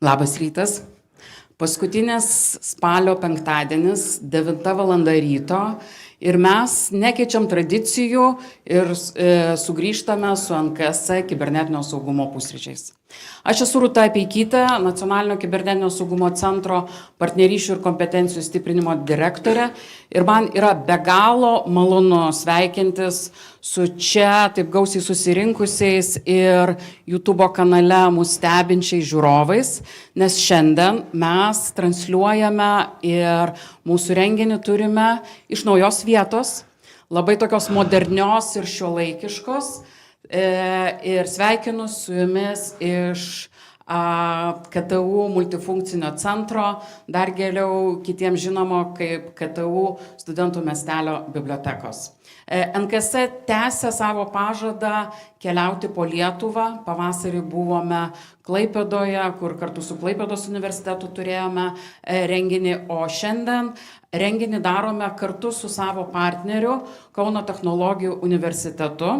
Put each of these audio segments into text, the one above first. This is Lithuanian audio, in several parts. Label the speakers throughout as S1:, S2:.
S1: Labas rytas. Paskutinis spalio penktadienis, 9 val. Ryto ir mes nekeičiam tradicijų ir sugrįžtame su NKS kibernetinio saugumo pusryčiais. Aš esu Rūta Apeikytė, Nacionalinio kibernetinio saugumo centro partnerysčių ir kompetencijų stiprinimo direktorė ir man yra be galo malonu sveikintis su čia taip gausiai susirinkusiais ir YouTube kanale mus stebinčiais žiūrovais, nes šiandien mes transliuojame ir mūsų renginį turime iš naujos vietos, labai tokios modernios ir šiuolaikiškos. Ir sveikinu su jumis iš KTU multifunkcinio centro, dar geriau kitiems žinomo kaip KTU studentų miestelio bibliotekos. NKS tęsia savo pažadą keliauti po Lietuvą. Pavasarį buvome Klaipėdoje, kur kartu su Klaipėdos universitetu turėjome renginį, o šiandien renginį darome kartu su savo partneriu Kauno technologijų universitetu.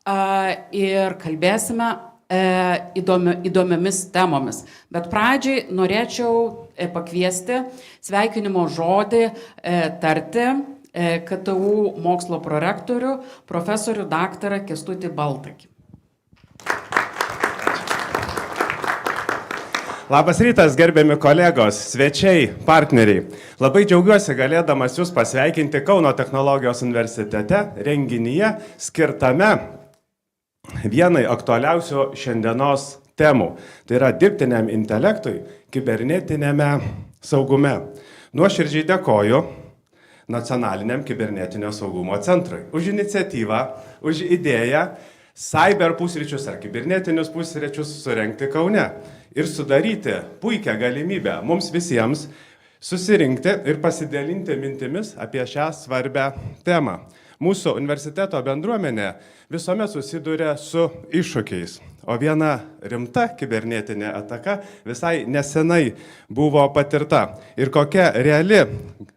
S1: Ir kalbėsime įdomiomis temomis. Bet pradžiai norėčiau pakviesti sveikinimo žodį tarti KTU mokslo prorektorių, profesorių daktarą Kęstutį Baltakį.
S2: Labas rytas, gerbiami kolegos, svečiai, partneriai. Labai džiaugiuosi galėdamas jūs pasveikinti Kauno technologijos universitete renginyje skirtame vienai aktualiausių šiandienos temų. Tai yra dirbtiniam intelektui, kibernetinėme saugume. Nuoširdžiai dėkoju Nacionaliniam kibernetinio saugumo centrui už iniciatyvą, už idėją cyber pusryčius ar kibernetinius pusryčius surengti Kaune ir sudaryti puikią galimybę mums visiems susirinkti ir pasidalinti mintimis apie šią svarbią temą. Mūsų universiteto bendruomenė visuomet susiduria su iššūkiais, o viena rimta kibernetinė ataka visai nesenai buvo patirta. Ir kokia reali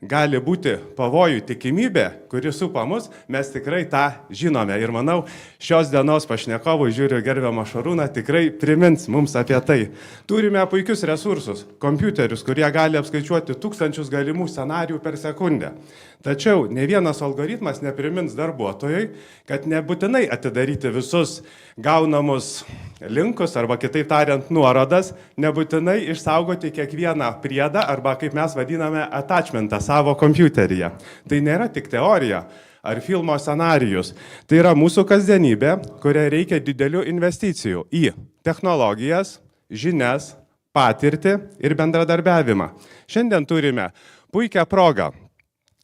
S2: gali būti pavojų tikimybė, kuri supa mus, mes tikrai tą žinome. Ir manau, šios dienos pašnekovų, žiūriu gerbiamą Šarūną, tikrai primins mums apie tai. Turime puikius resursus, kompiuterius, kurie gali apskaičiuoti tūkstančius galimų scenarijų per sekundę. Tačiau ne vienas algoritmas neprimins darbuotojui, kad nebūtinai atidaryti visus gaunamus linkus arba kitaip tariant nuorodas, nebūtinai išsaugoti kiekvieną priedą arba kaip mes vadiname attachmentą savo kompiuteryje. Tai nėra tik teorija ar filmo scenarijus. Tai yra mūsų kasdienybė, kuriai reikia didelių investicijų į technologijas, žinias, patirtį ir bendradarbiavimą. Šiandien turime puikią progą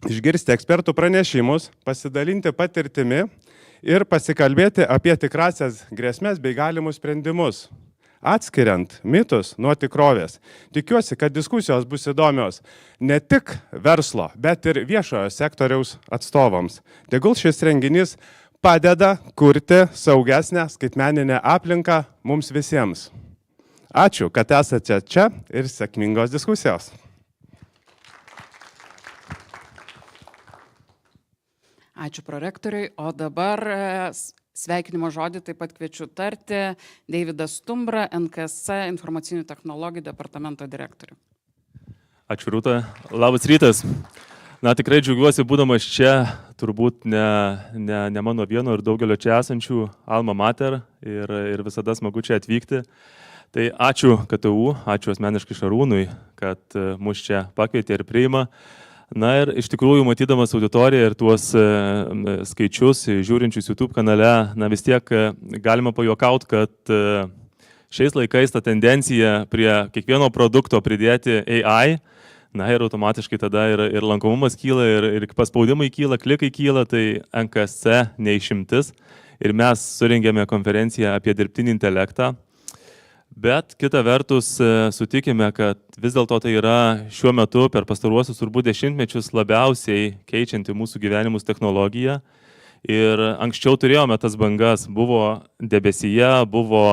S2: išgirsti ekspertų pranešimus, pasidalinti patirtimi ir pasikalbėti apie tikrasias grėsmes bei galimus sprendimus, atskiriant mitus nuo tikrovės. Tikiuosi, kad diskusijos bus įdomios ne tik verslo, bet ir viešojo sektoriaus atstovams. Tegul šis renginys padeda kurti saugesnę skaitmeninę aplinką mums visiems. Ačiū, kad esate čia ir sėkmingos diskusijos.
S1: Ačiū prorektoriui, o dabar sveikinimo žodį taip pat kviečiu tarti Deividą Stumbrą, NKS informacinių technologijų departamento direktorių.
S3: Ačiū Rūta, labas rytas. Tikrai džiaugiuosi būdamas čia, turbūt ne mano vieno ir daugelio čia esančių alma mater ir visada smagu čia atvykti. Tai ačiū KTU, ačiū asmeniškai Šarūnui, kad mus čia pakvietė ir priima. Ir iš tikrųjų, matydamas auditoriją ir tuos skaičius, žiūrinčius YouTube kanale, vis tiek galima pajuokauti, kad šiais laikais ta tendencija prie kiekvieno produkto pridėti AI, ir automatiškai tada ir lankomumas kyla, ir paspaudimai kyla, klikai kyla, tai NKS neišimtis. Ir mes surengėme konferenciją apie dirbtinį intelektą. Bet kita vertus sutikime, kad vis dėlto tai yra šiuo metu per pastaruosius turbūt dešimtmečius labiausiai keičianti mūsų gyvenimus technologija. Ir anksčiau turėjome tas bangas, buvo debesyje, buvo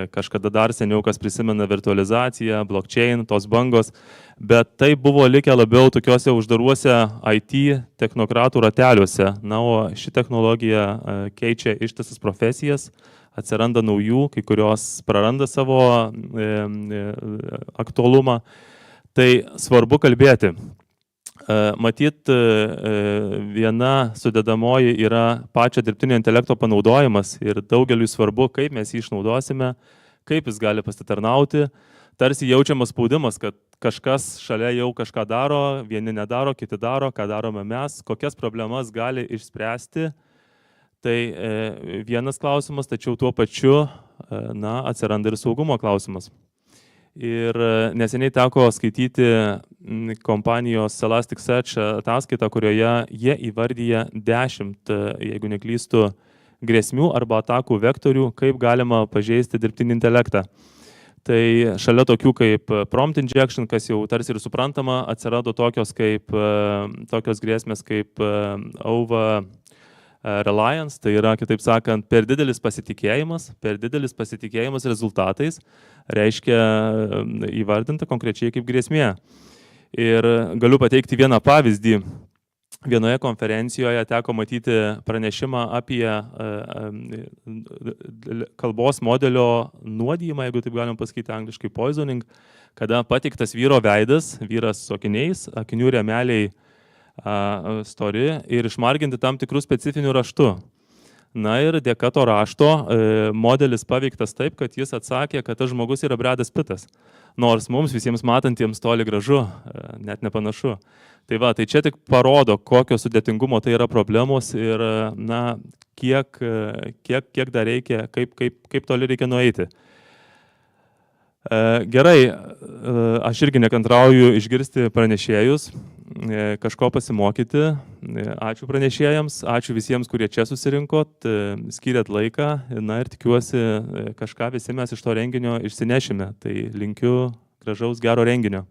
S3: kažkada dar seniau, kas prisimena virtualizaciją, blockchain, tos bangos, bet tai buvo likę labiau tokiuose uždaruose IT technokratų rateliuose. O ši technologija keičia ištisas profesijas, atsiranda naujų, kai kurios praranda savo aktualumą. Tai svarbu kalbėti. Matyt, viena sudedamoji yra pačio dirbtinio intelekto panaudojimas ir daugeliui svarbu, kaip mes jį išnaudosime, kaip jis gali pasitarnauti. Tarsi jaučiamas spaudimas, kad kažkas šalia jau kažką daro, vieni nedaro, kiti daro, ką darome mes, kokias problemas gali išspręsti. Tai vienas klausimas, tačiau tuo pačiu atsiranda ir saugumo klausimas. Ir neseniai teko skaityti kompanijos Elasticsearch ataskaitą, kurioje jie įvardyja 10, jeigu neklystu, grėsmių arba atakų vektorių, kaip galima pažeisti dirbtinį intelektą. Tai šalia tokių kaip prompt injection, kas jau tarsi ir suprantama, atsirado tokios grėsmės kaip over reliance, tai yra, kitaip sakant, per didelis pasitikėjimas rezultatais reiškia įvardinta konkrečiai kaip grėsmė. Ir galiu pateikti vieną pavyzdį. Vienoje konferencijoje teko matyti pranešimą apie kalbos modelio nuodijimą, jeigu taip galim pasakyti angliškai poisoning, kada pateiktas vyro veidas, vyras su akiniais, akinių rėmeliai stori ir išmarginti tam tikrų specifinių raštų. Na ir dėka to rašto modelis paveiktas taip, kad jis atsakė, kad tas žmogus yra Bradas Pittas. Nors mums visiems matantiems toli gražu, net nepanašu. Tai va, tai čia tik parodo, kokio sudėtingumo tai yra problemos ir kiek dar reikia, kaip toli reikia nueiti. Gerai, aš irgi nekantrauju išgirsti pranešėjus, kažko pasimokyti. Ačiū pranešėjams, ačiū visiems, kurie čia susirinkot, skyrėt laiką, ir tikiuosi, kažką visi mes iš to renginio išsinešime. Tai linkiu gražaus gero renginio.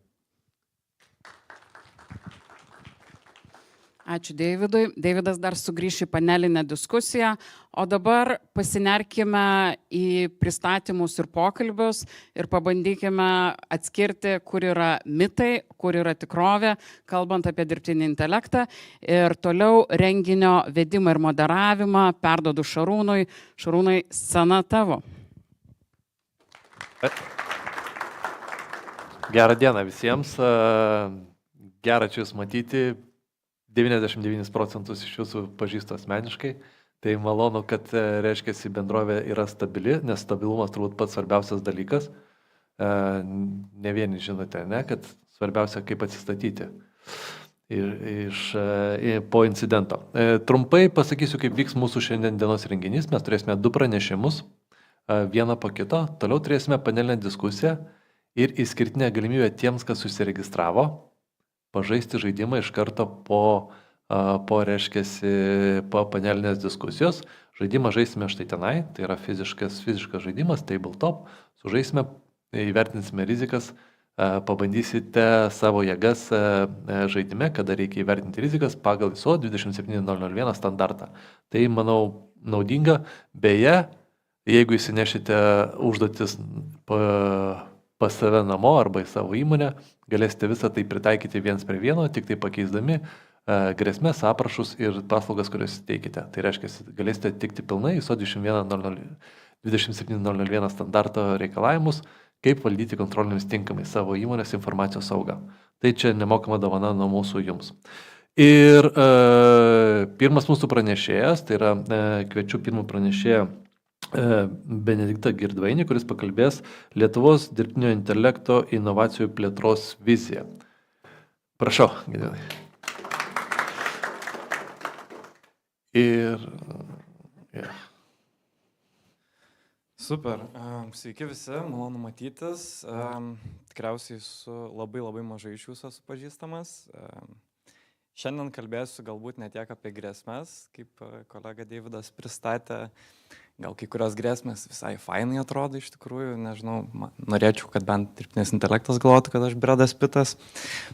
S1: Ačiū Deividui. Deividas dar sugrįš į panelinę diskusiją, o dabar pasinerkime į pristatymus ir pokalbius ir pabandykime atskirti, kur yra mitai, kur yra tikrovė, kalbant apie dirbtinį intelektą. Ir toliau renginio vedimą ir moderavimą perduodu Šarūnui. Šarūnai, scena tavo.
S4: Gerą dieną visiems. Gera čia jūs matyti. 99% iš jūsų pažįstu asmeniškai, tai malonu, kad reiškia, bendrovė yra stabili, nes stabilumas turbūt pats svarbiausias dalykas. Ne vieni žinote, ne, kad svarbiausia kaip atsistatyti po incidento. Trumpai pasakysiu, kaip vyks mūsų šiandien dienos renginys. Mes turėsime 2 pranešimus, vieną po kito, toliau turėsime panelinę diskusiją ir išskirtinę galimybę tiems, kas susiregistravo, pažaisti žaidimą iš karto po panelinės diskusijos. Žaidimą žaisime štai tenai, tai yra fiziškas žaidimas, tabletop. Sužaisime, įvertinsime rizikas, pabandysite savo jėgas žaidime, kada reikia įvertinti rizikas pagal ISO 27001 standartą. Tai, manau, naudinga. Beje, jeigu įsinešite užduotis pas save namo arba į savo įmonę, galėsite visą tai pritaikyti 1:1, tik tai pakeisdami grėsmės, aprašus ir paslaugas, kurias teikite. Tai reiškia, galėsite tikti pilnai ISO 27001 standarto reikalavimus, kaip valdyti kontrolėmis tinkamai savo įmonės informacijos saugą. Tai čia nemokama dovana nuo mūsų jums. Ir pirmas mūsų pranešėjas, tai yra kviečiu pirmą pranešėją Benediktą Girdvainį, kuris pakalbės Lietuvos dirbtinio intelekto inovacijų plėtros viziją. Prašau, Girdvainai.
S5: Super. Sveiki visi, malonu matytis. Tikriausiai su labai mažai iš jūsų esu pažįstamas. Šiandien kalbėsiu galbūt ne tiek apie grėsmes, kaip kolega Deividas pristatė. Gal kai kurios grėsmės visai fainai atrodo iš tikrųjų, nežinau, norėčiau, kad bent dirbtinis intelektas galvotų, kad aš Bradas Pittas.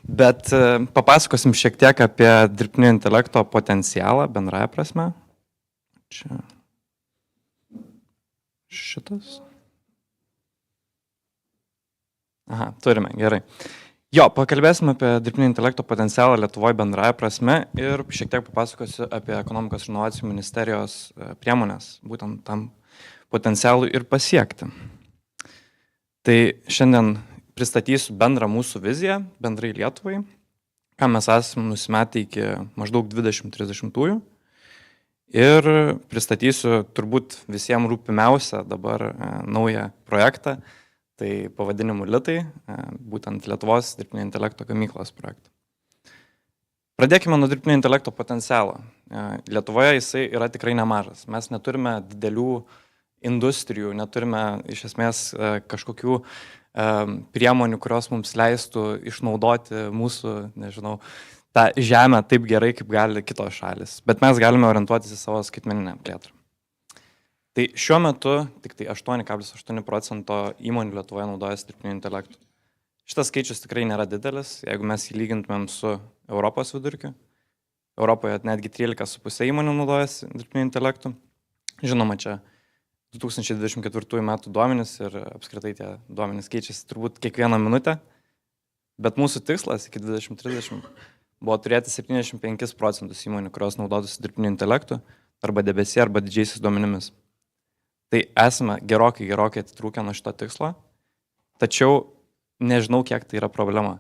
S5: Bet papasakosim šiek tiek apie dirbtinio intelekto potencialą bendrąja prasme. Čia. Šitas. Aha, turime, gerai. Jo, pakalbėsim apie dirbtinio intelekto potencialą Lietuvoje bendrąja prasme ir šiek tiek papasakosiu apie ekonomikos ir inovacijų ministerijos priemonės, būtent tam potencialui ir pasiekti. Tai šiandien pristatysiu bendrą mūsų viziją, bendrai Lietuvai, ką mes esame nusimetę iki maždaug 2030-ųjų. Ir pristatysiu turbūt visiems rūpimiausią dabar naują projektą, tai pavadinimu Litai, būtent Lietuvos dirbtinio intelekto gamyklos projektą. Pradėkime nuo dirbtinio intelekto potencialo. Lietuvoje jisai yra tikrai nemažas. Mes neturime didelių industrijų, neturime iš esmės kažkokių priemonių, kurios mums leistų išnaudoti mūsų, nežinau, tą žemę taip gerai, kaip gali kitos šalis. Bet mes galime orientuotis į savo skaitmeninę plėtrą. Tai šiuo metu tik tai 8,8% įmonių Lietuvoje naudojasi dirbtiniu intelektu. Šitas skaičius tikrai nėra didelis, jeigu mes jį lygintumėm su Europos vidurkiu. Europoje netgi 13,5 įmonių naudojasi dirbtiniu intelektu. Žinoma, čia 2024 metų duomenys ir apskritai tie duomenys keičiasi turbūt kiekvieną minutę, bet mūsų tikslas iki 2030 buvo turėti 75% įmonių, kurios naudotųsi dirbtiniu intelektu arba debesyje, arba didžiaisiais duomenimis. Tai esame gerokai atitrūkę nuo šito tikslo, tačiau nežinau, kiek tai yra problema.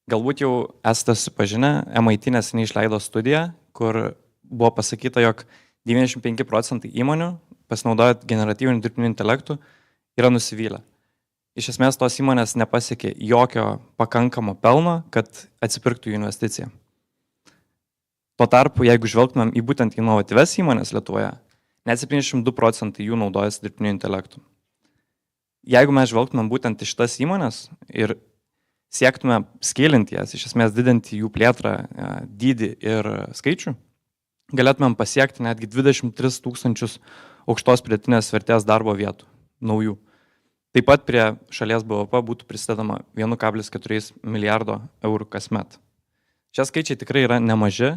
S5: Galbūt jau esate susipažinę, MIT neseniai išleido studiją, kur buvo pasakyta, jog 95% įmonių pasinaudojant generatyviniu dirbtiniu intelektu yra nusivylę. Iš esmės tos įmonės nepasiekė jokio pakankamo pelno, kad atsipirktų jų investiciją. Tuo tarpu, jeigu žvelgtumėm į būtent inovatyves įmonės Lietuvoje, net 72% jų naudojasi dirbtiniu intelektu. Jeigu mes žvelgtumėm būtent į šitas įmonės ir siektume scalinti jas, iš esmės didinti jų plėtrą, dydį ir skaičių, galėtumėm pasiekti netgi 23 tūkstančius aukštos pridėtinės vertės darbo vietų, naujų. Taip pat prie šalies BVP būtų prisidedama 1,4 milijardo eurų kasmet. Šie skaičiai tikrai yra nemaži,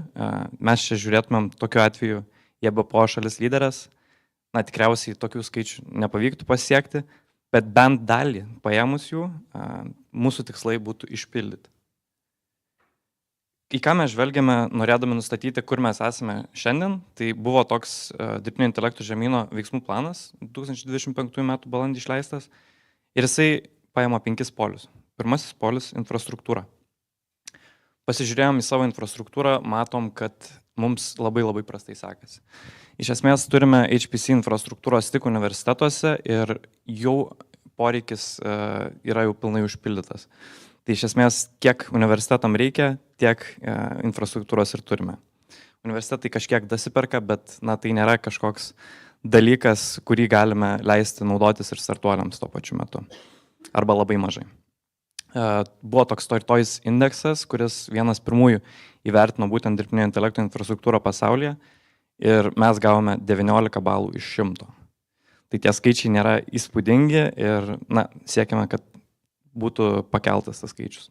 S5: mes čia žiūrėtumėm tokiu atveju į BPO šalis lyderės, tikriausiai tokių skaičių nepavyktų pasiekti, bet bent dalį paėmus jų, mūsų tikslai būtų išpildyti. Į ką mes žvelgiame, norėdami nustatyti, kur mes esame šiandien, tai buvo toks dirbtinio intelekto žemyno veiksmų planas 2025 m. balandį išleistas ir jisai paima 5 polius. Pirmasis polius - infrastruktūra. Pasižiūrėjom į savo infrastruktūrą, matom, kad mums labai prastai sekasi. Iš esmės turime HPC infrastruktūros tik universitetuose ir jau poreikis yra jau pilnai užpildytas. Tai iš esmės, kiek universitetam reikia, tiek infrastruktūros ir turime. Universitetai kažkiek dasiperka, bet tai nėra kažkoks dalykas, kurį galime leisti naudotis ir startuoliams tuo pačiu metu. Arba labai mažai. Buvo toks Toys indeksas, kuris vienas pirmųjų įvertino būtent dirbtinio intelekto infrastruktūrą pasaulyje ir mes gavome 19 balų iš 100. Tai tie skaičiai nėra įspūdingi ir siekiame, kad būtų pakeltas tas skaičius.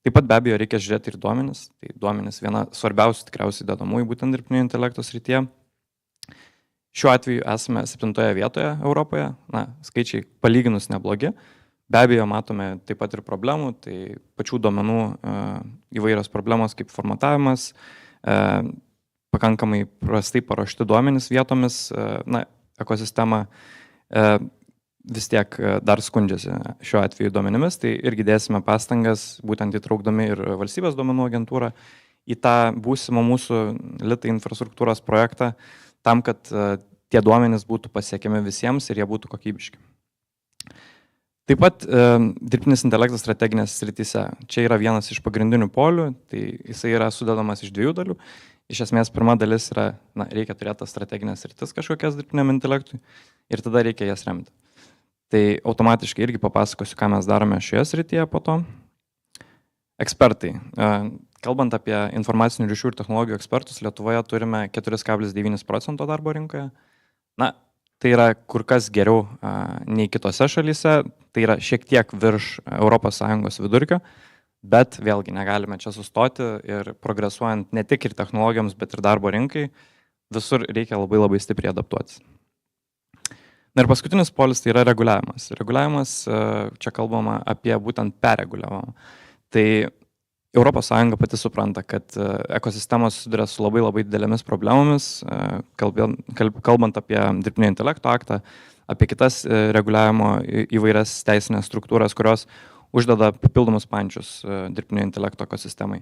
S5: Taip pat be abejo reikia žiūrėti ir duomenis. Tai duomenis viena svarbiausių tikriausiai dedamųjų būtent dirbtinio intelekto srityje. Šiuo atveju esame 7 vietoje Europoje. Skaičiai palyginus neblogi. Be abejo matome taip pat ir problemų. Tai pačių duomenų įvairios problemos kaip formatavimas, pakankamai prastai paruošti duomenys vietomis, ekosistema vis tiek dar skundžiasi šiuo atveju duomenimis, tai irgi dėsime pastangas, būtent įtraukdami ir valstybės duomenų agentūrą į tą būsimą mūsų Litai infrastruktūros projektą, tam, kad tie duomenys būtų pasiekiami visiems ir jie būtų kokybiški. Taip pat dirbtinis intelektas strateginės srityse. Čia yra vienas iš pagrindinių polių, tai jisai yra sudedamas iš 2 dalių. Iš esmės, pirma dalis yra, reikia turėti tas strateginės sritis kažkokias dirbtiniam intelektui ir tada reikia jas remti. Tai automatiškai irgi papasakosiu, ką mes darome šioje srityje po to. Ekspertai. Kalbant apie informacinių ryšių ir technologijų ekspertus, Lietuvoje turime 4,9% darbo rinkoje. Tai yra kur kas geriau nei kitose šalyse, tai yra šiek tiek virš ES vidurkio, bet vėlgi negalime čia sustoti ir progresuojant ne tik ir technologijoms, bet ir darbo rinkai, visur reikia labai stipriai adaptuotis. Ir paskutinis polis tai yra reguliavimas. Reguliavimas, čia kalbama apie būtent perreguliavimą. Tai ES pati supranta, kad ekosistemos susiduria su labai didelėmis problemomis, kalbant apie dirbtinio intelekto aktą, apie kitas reguliavimo įvairias teisinės struktūras, kurios uždeda papildomus pančius dirbtinio intelekto ekosistemai.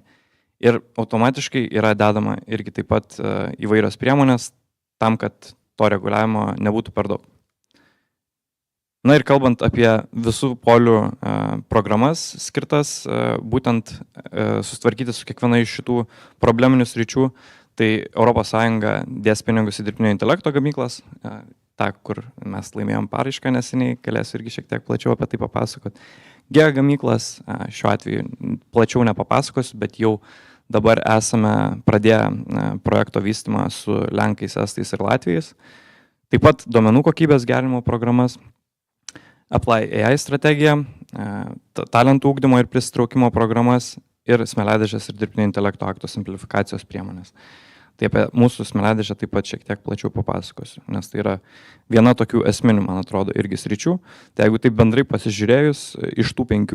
S5: Ir automatiškai yra dedama irgi taip pat įvairios priemonės tam, kad to reguliavimo nebūtų per daug. Na ir kalbant apie visų polių programas skirtas būtent susitvarkyti su kiekviena iš šitų probleminių sričių, tai ES dės pinigus į dirbtinio intelekto gamyklas, tą, kur mes laimėjom paraišką neseniai, galėsiu irgi šiek tiek plačiau apie tai papasakoti. GEA gamyklas, šiuo atveju plačiau nepapasakosiu, bet jau dabar esame pradėję projekto vystymą su Lenkais, Estais ir Latvijais. Taip pat duomenų kokybės gerinimo programas, Apply AI strategija, talentų ugdymo ir prisitraukimo programas ir smėliadėžės ir dirbtinio intelekto akto simplifikacijos priemonės. Tai apie mūsų smėliadėžę taip pat šiek tiek plačiau papasakosiu, nes tai yra viena tokių esminių, man atrodo, irgi sričių. Tai jeigu taip bendrai pasižiūrėjus, iš tų 5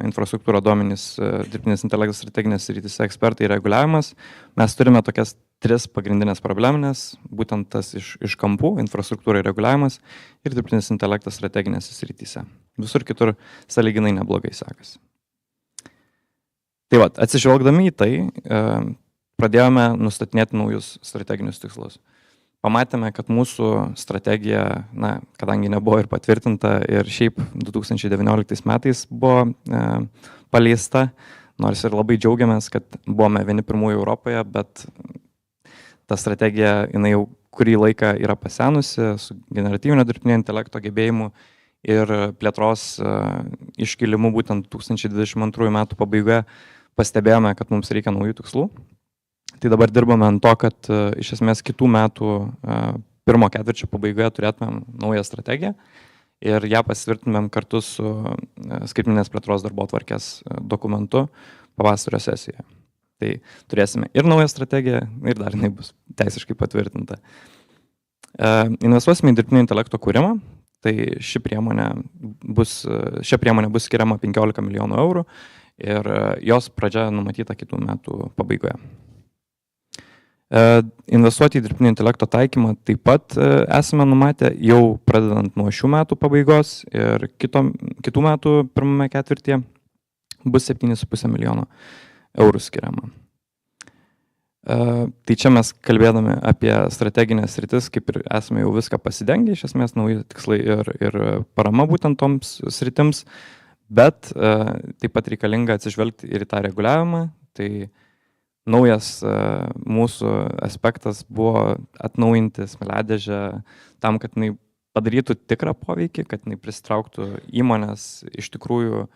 S5: infrastruktūra, duomenys, dirbtinis intelektas, strateginės srityse, ekspertai ir reguliavimas, mes turime tokias 3 pagrindinės probleminės, būtent tas iš kampų, infrastruktūra ir reguliavimas ir dirbtinis intelektas strateginėse srityse. Visur kitur sąlyginai neblogai sekasi. Tai va, atsižvelgdami į tai, pradėjome nustatinėti naujus strateginius tikslus. Pamatėme, kad mūsų strategija, kadangi nebuvo ir patvirtinta ir šiaip 2019 metais buvo paleista, nors ir labai džiaugiamės, kad buvome vieni pirmųjų Europoje, bet ta strategija, jinai jau kurį laiką yra pasenusi su generatyvinio dirbtinio intelekto gebėjimu ir plėtros iškilimu būtent 2022 metų pabaigoje pastebėjome, kad mums reikia naujų tikslų. Tai dabar dirbame ant to, kad iš esmės kitų metų pirmo ketvirčio pabaigoje turėtumėm naują strategiją ir ją pasitvirtintumėm kartu su skaitmeninės plėtros darbotvarkės dokumentu pavasario sesijoje. Tai turėsime ir naują strategiją ir dar jinai bus teisiškai patvirtinta. Investuosime į dirbtinio intelekto kūrimą, tai šią priemonę bus skiriama 15 milijonų eurų ir jos pradžia numatyta kitų metų pabaigoje. Investuoti į dirbtinio intelekto taikymą taip pat esame numatę jau pradedant nuo šių metų pabaigos ir kitų metų pirmame ketvirtyje bus 7,5 milijono eurų skiriama. Tai čia mes kalbėdami apie strateginės sritis, kaip ir esame jau viską pasidengę, iš esmės nauji tikslai ir parama būtent toms sritims, bet taip pat reikalinga atsižvelgti ir į tą reguliavimą. Tai naujas mūsų aspektas buvo atnaujinti smėliadėžę tam, kad jinai padarytų tikrą poveikį, kad jinai prisitrauktų įmonės iš tikrųjų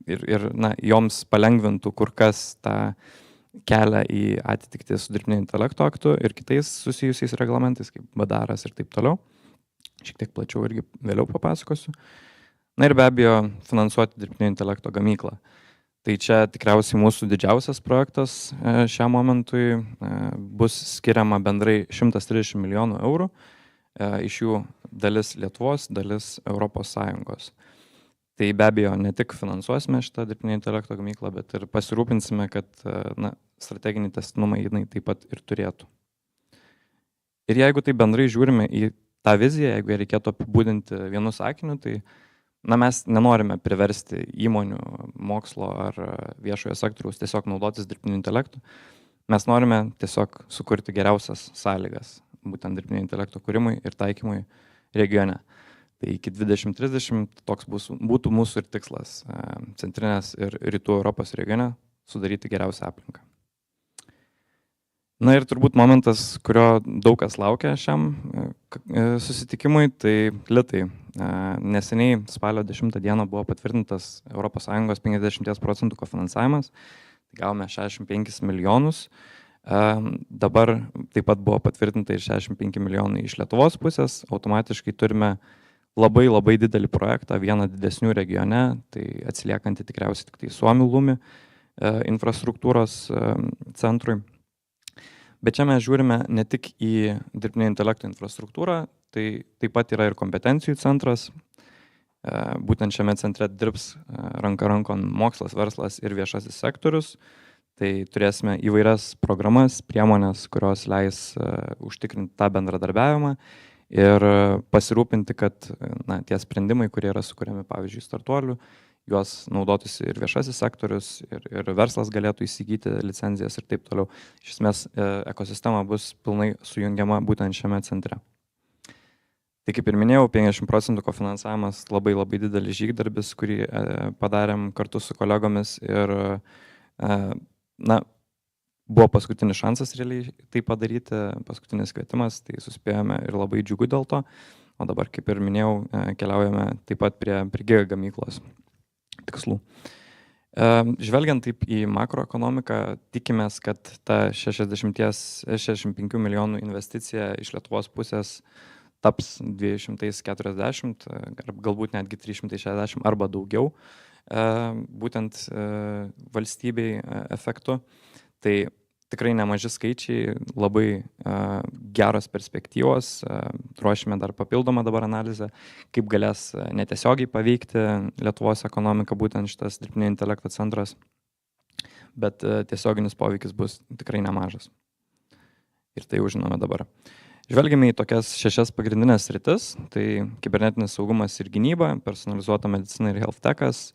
S5: ir joms palengvintų kur kas tą kelią į atitikti su dirbtinio intelekto aktu ir kitais susijusiais reglamentais, kaip BDARas ir taip toliau. Šiek tiek plačiau irgi vėliau papasakosiu. Na ir be abejo, finansuoti dirbtinio intelekto gamyklą. Tai čia tikriausiai mūsų didžiausias projektas šiam momentui bus skiriama bendrai 130 milijonų eurų, iš jų dalis Lietuvos, dalis ES. Tai be abejo, ne tik finansuosime šitą dirbtinio intelekto gamyklą, bet ir pasirūpinsime, kad strateginį testinumą jinai taip pat ir turėtų. Ir jeigu tai bendrai žiūrime į tą viziją, jeigu reikėtų apibūdinti vienu sakiniu, tai mes nenorime priversti įmonių, mokslo ar viešojo sektoriaus tiesiog naudotis dirbtiniu intelektu. Mes norime tiesiog sukurti geriausias sąlygas būtent dirbtinio intelekto kūrimui ir taikymui regione. Tai iki 2030 toks būtų mūsų ir tikslas centrinės ir rytų Europos regione sudaryti geriausią aplinką. Na ir turbūt momentas, kurio daug kas laukia šiam susitikimui, tai litai. Neseniai spalio 10 dieną buvo patvirtintas ES 50% kofinansavimas, tai gavome 65 milijonus. Dabar taip pat buvo patvirtinta ir 65 milijonai iš Lietuvos pusės. Automatiškai turime labai didelį projektą, vieną didesnių regione, tai atsiliekantį tikriausiai tik tai Suomių Lumi infrastruktūros centrui. Bet čia mes žiūrime ne tik į dirbtinio intelekto infrastruktūrą, tai taip pat yra ir kompetencijų centras. Būtent šiame centre dirbs ranka rankon mokslas, verslas ir viešasis sektorius. Tai turėsime įvairias programas, priemonės, kurios leis užtikrinti tą bendradarbiavimą ir pasirūpinti, kad tie sprendimai, kurie yra sukuriami, pavyzdžiui, startuolių, juos naudotųsi ir viešasis sektorius, ir verslas galėtų įsigyti licenzijas ir taip toliau. Iš esmės, ekosistema bus pilnai sujungiama būtent šiame centre. Tai kaip ir minėjau, 50% kofinansavimas labai labai didelis žygdarbis, kurį padarėm kartu su kolegomis ir buvo paskutinis šansas realiai tai padaryti, paskutinis kvietimas, tai suspėjome ir labai džiugu dėl to. O dabar, kaip ir minėjau, keliaujame taip pat prie giga gamyklos tikslų. Žvelgiant taip į makroekonomiką, tikimės, kad ta 65 milijonų investicija iš Lietuvos pusės taps 240, galbūt netgi 360 arba daugiau, būtent valstybei efektu. Tai tikrai nemaži skaičiai, labai geros perspektyvos, ruošime dar papildomą dabar analizę, kaip galės netiesiogiai paveikti Lietuvos ekonomiką būtent šitas dirbtinio intelekto centras, bet tiesioginis poveikis bus tikrai nemažas. Ir tai jau žinome dabar. Žvelgime į tokias 6 pagrindinės sritis, tai kibernetinis saugumas ir gynyba, personalizuota medicina ir health techas,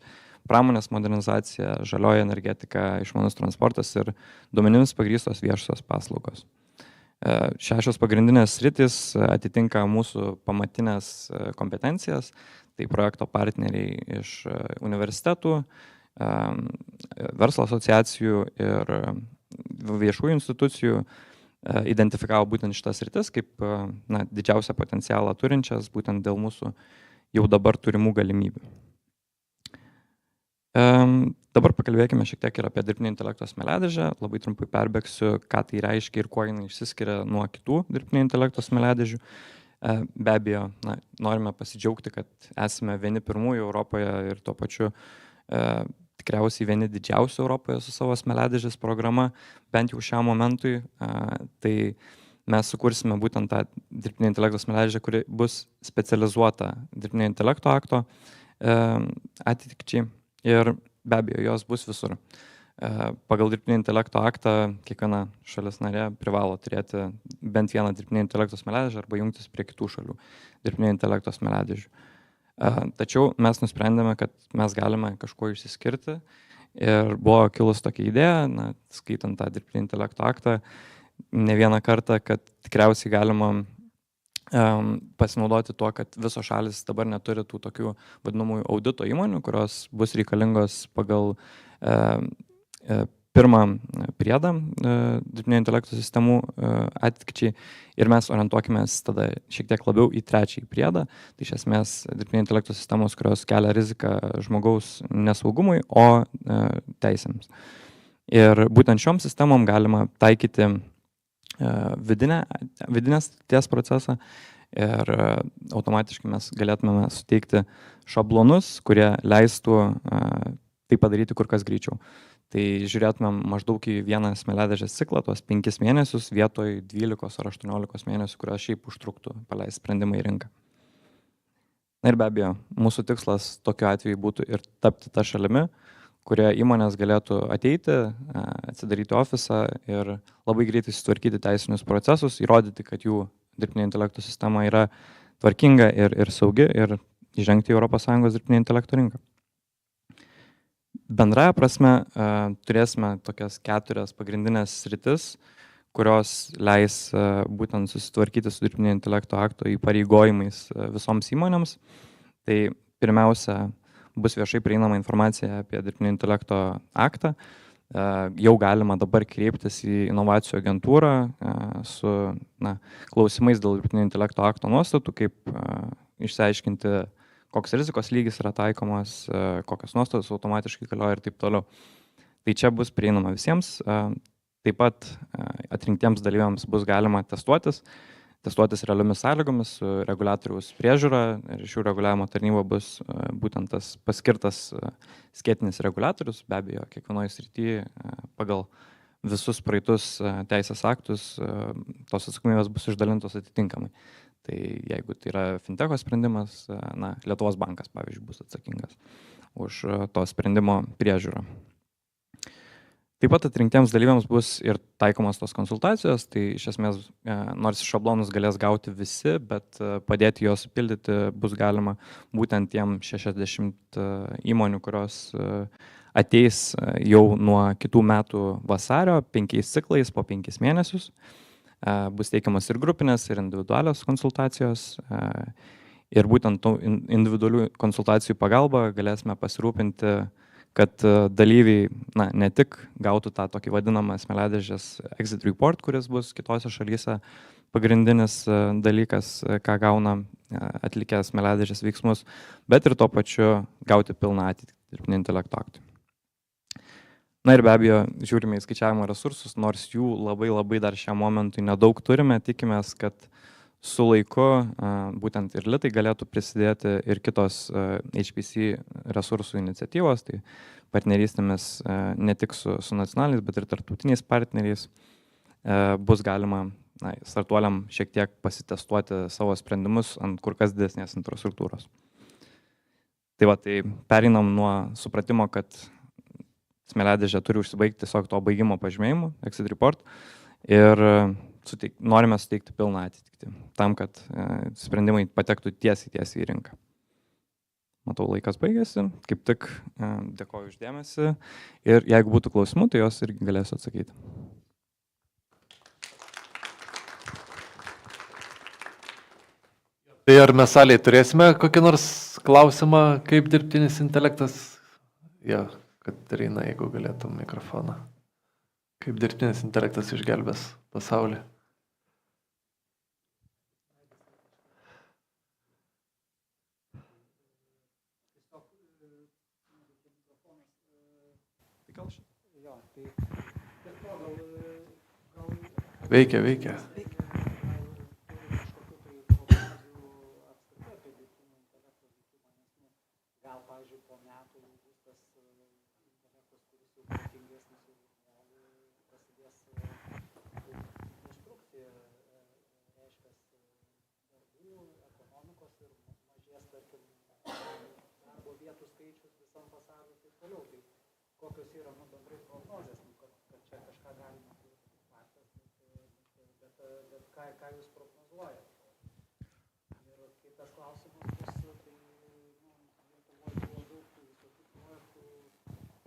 S5: pramonės modernizacija, žalioji energetika, išmanus transportas ir duomenimis pagrįstos viešosios paslaugos. 6 pagrindinės sritis atitinka mūsų pamatinės kompetencijas, tai projekto partneriai iš universitetų, verslo asociacijų ir viešųjų institucijų identifikavo būtent šitas sritis kaip didžiausią potencialą turinčias būtent dėl mūsų jau dabar turimų galimybių. Dabar pakalbėkime šiek tiek ir apie dirbtinio intelekto smėliadėžę. Labai trumpai perbėgsiu, ką tai reiškia ir kuo jinai išsiskiria nuo kitų dirbtinio intelekto smėliadėžių. Be abejo, norime pasidžiaugti, kad esame vieni pirmųjų Europoje ir tuo pačiu tikriausiai vieni didžiausių Europoje su savo smėliadėžės programa, bent jau šiam momentui. Tai mes sukursime būtent tą dirbtinio intelekto smėliadėžę, kuri bus specializuota dirbtinio intelekto akto atitikčiai. Ir be abejo, jos bus visur. Pagal dirbtinio intelekto aktą kiekviena šalis narė privalo turėti bent vieną dirbtinio intelekto smėliadėžę arba jungtis prie kitų šalių dirbtinio intelekto smėliadėžių. Tačiau mes nusprendėme, kad mes galime kažkuo išsiskirti ir buvo kilus tokia idėja, skaitant tą dirbtinio intelekto aktą, ne vieną kartą, kad tikriausiai galima pasinaudoti tuo, kad visos šalis dabar neturi tų tokių vadinamųjų audito įmonių, kurios bus reikalingos pagal pirmą priedą dirbtinio intelekto sistemų atitikčiai ir mes orientuokimės tada šiek tiek labiau į trečiąjį priedą. Tai iš esmės dirbtinio intelekto sistemos, kurios kelia riziką žmogaus nesaugumui, o teisėms. Ir būtent šiom sistemom galima taikyti vidinės ties procesą ir automatiškai mes galėtume suteikti šablonus, kurie leistų tai padaryti kur kas greičiau. Tai žiūrėtumėm maždaug į vieną smėliadėžės ciklą, tuos 5 mėnesius vietoj 12 ar 18 mėnesių, kurios šiaip užtruktų paleisti sprendimą į rinką. Ir be abejo, mūsų tikslas tokiu atveju būtų ir tapti tą šalimi, kurioje įmonės galėtų ateiti, atsidaryti ofisą ir labai greitai sutvarkyti teisinius procesus, įrodyti, kad jų dirbtinio intelekto sistema yra tvarkinga ir saugi ir įžengti į ES dirbtinio intelekto rinką. Bendraja prasme turėsime tokias 4 pagrindinės sritis, kurios leis būtent susitvarkyti su dirbtinio intelekto akto įpareigojimais visoms įmonėms. Tai pirmiausia, bus viešai prieinama informacija apie dirbtinio intelekto aktą. Jau galima dabar kreiptis į inovacijų agentūrą su klausimais dėl dirbtinio intelekto akto nuostatų, kaip išsiaiškinti, koks rizikos lygis yra taikomas, kokios nuostatos automatiškai galioja ir taip toliau. Tai čia bus prieinama visiems. Taip pat atrinktiems dalyviams bus galima testuotis realiomis sąlygomis su reguliatoriaus priežiūra ir šių reguliavimo tarnyba bus būtent tas paskirtas skėtinis reguliatorius, be abejo, kiekvienoje srityje pagal visus praeitus teisės aktus tos atsakomybės bus išdalintos atitinkamai. Tai jeigu tai yra fintecho sprendimas, na, Lietuvos bankas, pavyzdžiui, bus atsakingas už to sprendimo priežiūrą. Taip pat atrinktiems dalyviams bus ir taikomas tos konsultacijos, tai iš esmės nors šablonus galės gauti visi, bet padėti juos pildyti bus galima būtent tiem 60 įmonių, kurios ateis jau nuo kitų metų vasario 5 ciklais po 5 mėnesius. Bus teikiamas ir grupinės, ir individualios konsultacijos. Ir būtent tų individualių konsultacijų pagalba galėsime pasirūpinti, kad dalyviai ne tik gautų tą tokį vadinamą smėliadėžės exit report, kuris bus kitose šalyse pagrindinis dalykas, ką gauna atlikę smėliadėžės veiksmus, bet ir tuo pačiu gauti pilną atitikti dirbtinio intelekto aktui. Na ir be abejo, žiūrime į skaičiavimo resursus, nors jų labai dar šiam momentui nedaug turime, tikimės, kad su laiku būtent ir litai galėtų prisidėti ir kitos HPC resursų iniciatyvos, tai partnerystėmis ne tik su nacionaliniais, bet ir tarptautiniais partneriais bus galima startuoliam šiek tiek pasitestuoti savo sprendimus ant kur kas didesnės infrastruktūros. Tai va, tai pereinam nuo supratimo, kad smėliadėžė turi užsibaigti tiesiog to baigimo pažymėjimu, exit report, ir norime suteikti pilną atitikti, tam, kad sprendimai patektų tiesiai į rinką. Matau, laikas baigėsi, kaip tik dėkoju uždėmesi ir jeigu būtų klausimų, tai jos irgi galėsiu atsakyti.
S4: Tai ar mes salėje turėsime kokį nors klausimą, kaip dirbtinis intelektas? Ja, Katarina, jeigu galėtum mikrofoną. Kaip dirbtinis intelektas išgelbės pasaulį? Veikia.
S6: Kokios yra bendrai prognozės, kad čia kažką galima patys, bet ką jūs prognozuojate? Ir kitas klausimas bus, tai Lietuvoje buvo daug tų visokių projektų,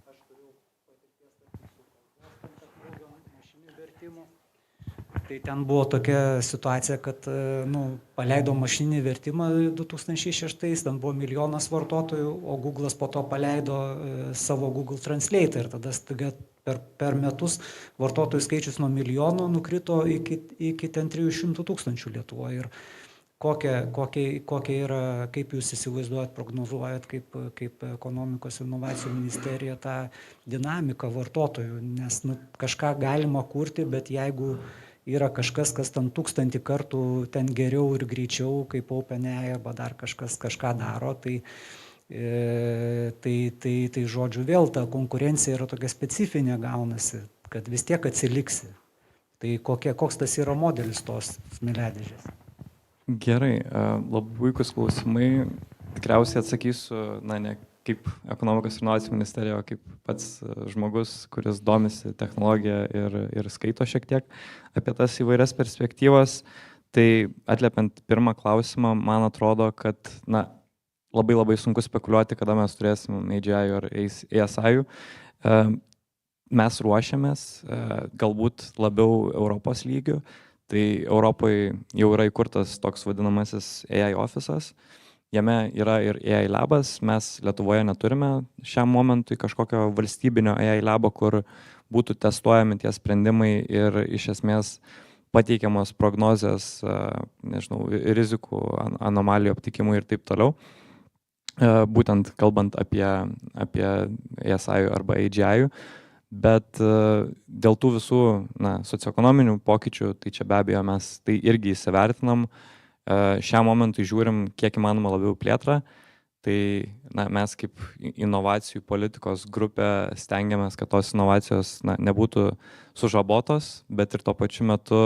S6: aš turiu patirties su kalbos technologijom, mašininių vertimų. Tai ten buvo tokia situacija, kad paleido mašininį vertimą 2006, ten buvo 1 milijonas vartotojų, o Google'as po to paleido savo Google Translate ir tada staiga per metus vartotojų skaičius nuo 1 milijono nukrito iki ten 300 000 Lietuvoje. Ir kokia yra, kaip jūs įsivaizduojat, prognozuojat, kaip ekonomikos ir inovacijų ministerija tą dinamiką vartotojų, nes kažką galima kurti, bet jeigu yra kažkas, kas ten 1000 kartų ten geriau ir greičiau, kaip OpenAI arba dar kažką daro, tai žodžiu vėl ta konkurencija yra tokia specifinė gaunasi, kad vis tiek atsiliksi. Tai koks tas yra modelis tos smėliadėžės?
S5: Gerai, labai puikus klausimai. Tikriausiai atsakysiu, ne kaip ekonomikos ir inovacijų ministerija, kaip pats žmogus, kuris domisi technologiją ir skaito šiek tiek apie tas įvairias perspektyvas. Tai atliepiant pirmą klausimą, man atrodo, kad labai sunku spekuliuoti, kada mes turėsim AGI ar ASI. Mes ruošiamės galbūt labiau Europos lygių. Tai Europoje jau yra įkurtas toks vadinamasis AI office'as. Jame yra ir AI labas, mes Lietuvoje neturime šiam momentui kažkokio valstybinio AI labo, kur būtų testuojami tie sprendimai ir iš esmės pateikiamos prognozės, rizikų, anomalijų aptikimui ir taip toliau. Būtent kalbant apie ASI arba AGI. Bet dėl tų visų socioekonominių pokyčių, tai čia be abejo mes tai irgi įsivertinam. Šiam momentui žiūrim, kiek įmanoma labiau plėtrą. Tai mes kaip inovacijų politikos grupė stengiamės, kad tos inovacijos nebūtų sužabotos, bet ir tuo pačiu metu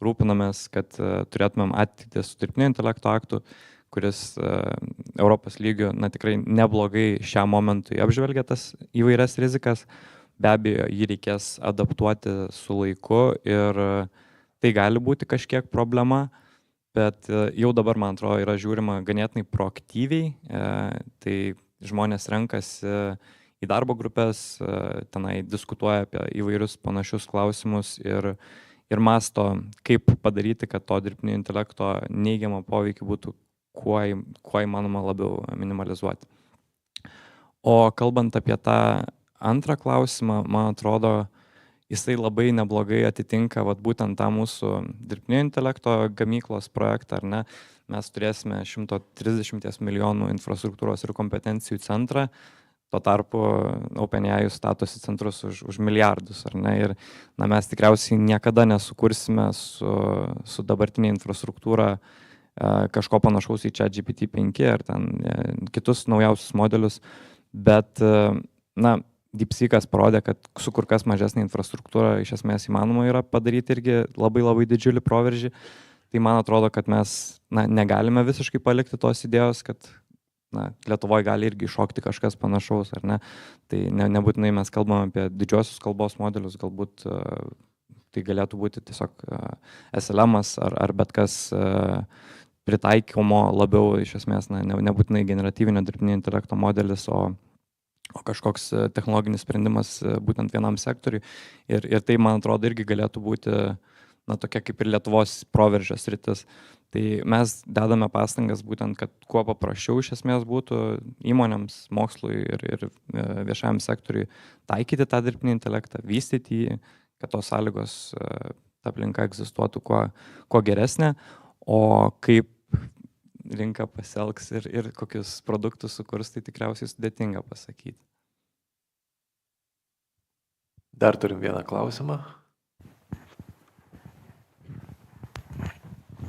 S5: rūpinamės, kad turėtumėm ateitį su dirbtinio intelekto aktu, kuris Europos lygiu tikrai neblogai šiam momentui apžvelgia tas įvairias rizikas. Be abejo, jį reikės adaptuoti su laiku ir tai gali būti kažkiek problema, bet jau dabar, man atrodo, yra žiūrima ganėtinai proaktyviai. Tai žmonės renkasi į darbo grupės, tenai diskutuoja apie įvairius panašius klausimus ir masto, kaip padaryti, kad to dirbtinio intelekto neigiamą poveikį būtų kuo įmanoma labiau minimalizuoti. O kalbant apie tą antrą klausimą, man atrodo, jisai labai neblogai atitinka būtent tą mūsų dirbtinio intelekto gamyklos projektą, ar ne? Mes turėsime 130 milijonų infrastruktūros ir kompetencijų centrą, tuo tarpu OpenAI statosi centrus už milijardus, ar ne? Ir mes tikriausiai niekada nesukursime su dabartinė infrastruktūra kažko panašaus į ChatGPT 5 ar ten kitus naujausius modelius, bet DeepSeekas parodė, kad su kur kas mažesnė infrastruktūra iš esmės įmanoma yra padaryti irgi labai labai didžiulį proveržį. Tai man atrodo, kad mes negalime visiškai palikti tos idėjos, kad Lietuvoje gali irgi iššokti kažkas panašaus, ar ne? Tai nebūtinai mes kalbame apie didžiosios kalbos modelius, galbūt tai galėtų būti tiesiog SLM'as ar bet kas pritaikymo labiau iš esmės, nebūtinai generatyvinio dirbtinio intelekto modelis, o kažkoks technologinis sprendimas būtent vienam sektoriui. Ir tai, man atrodo, irgi galėtų būti tokia kaip ir Lietuvos proveržio sritis. Tai mes dedame pastangas būtent, kad kuo paprasčiau iš esmės būtų įmonėms, mokslui ir viešajam sektoriui taikyti tą dirbtinį intelektą, vystyti jį, kad tos sąlygos, ta aplinka egzistuotų kuo geresnė, o kaip rinka pasielgs ir kokius produktus sukurs, tai tikriausiai sudėtinga pasakyti.
S4: Dar turim vieną klausimą.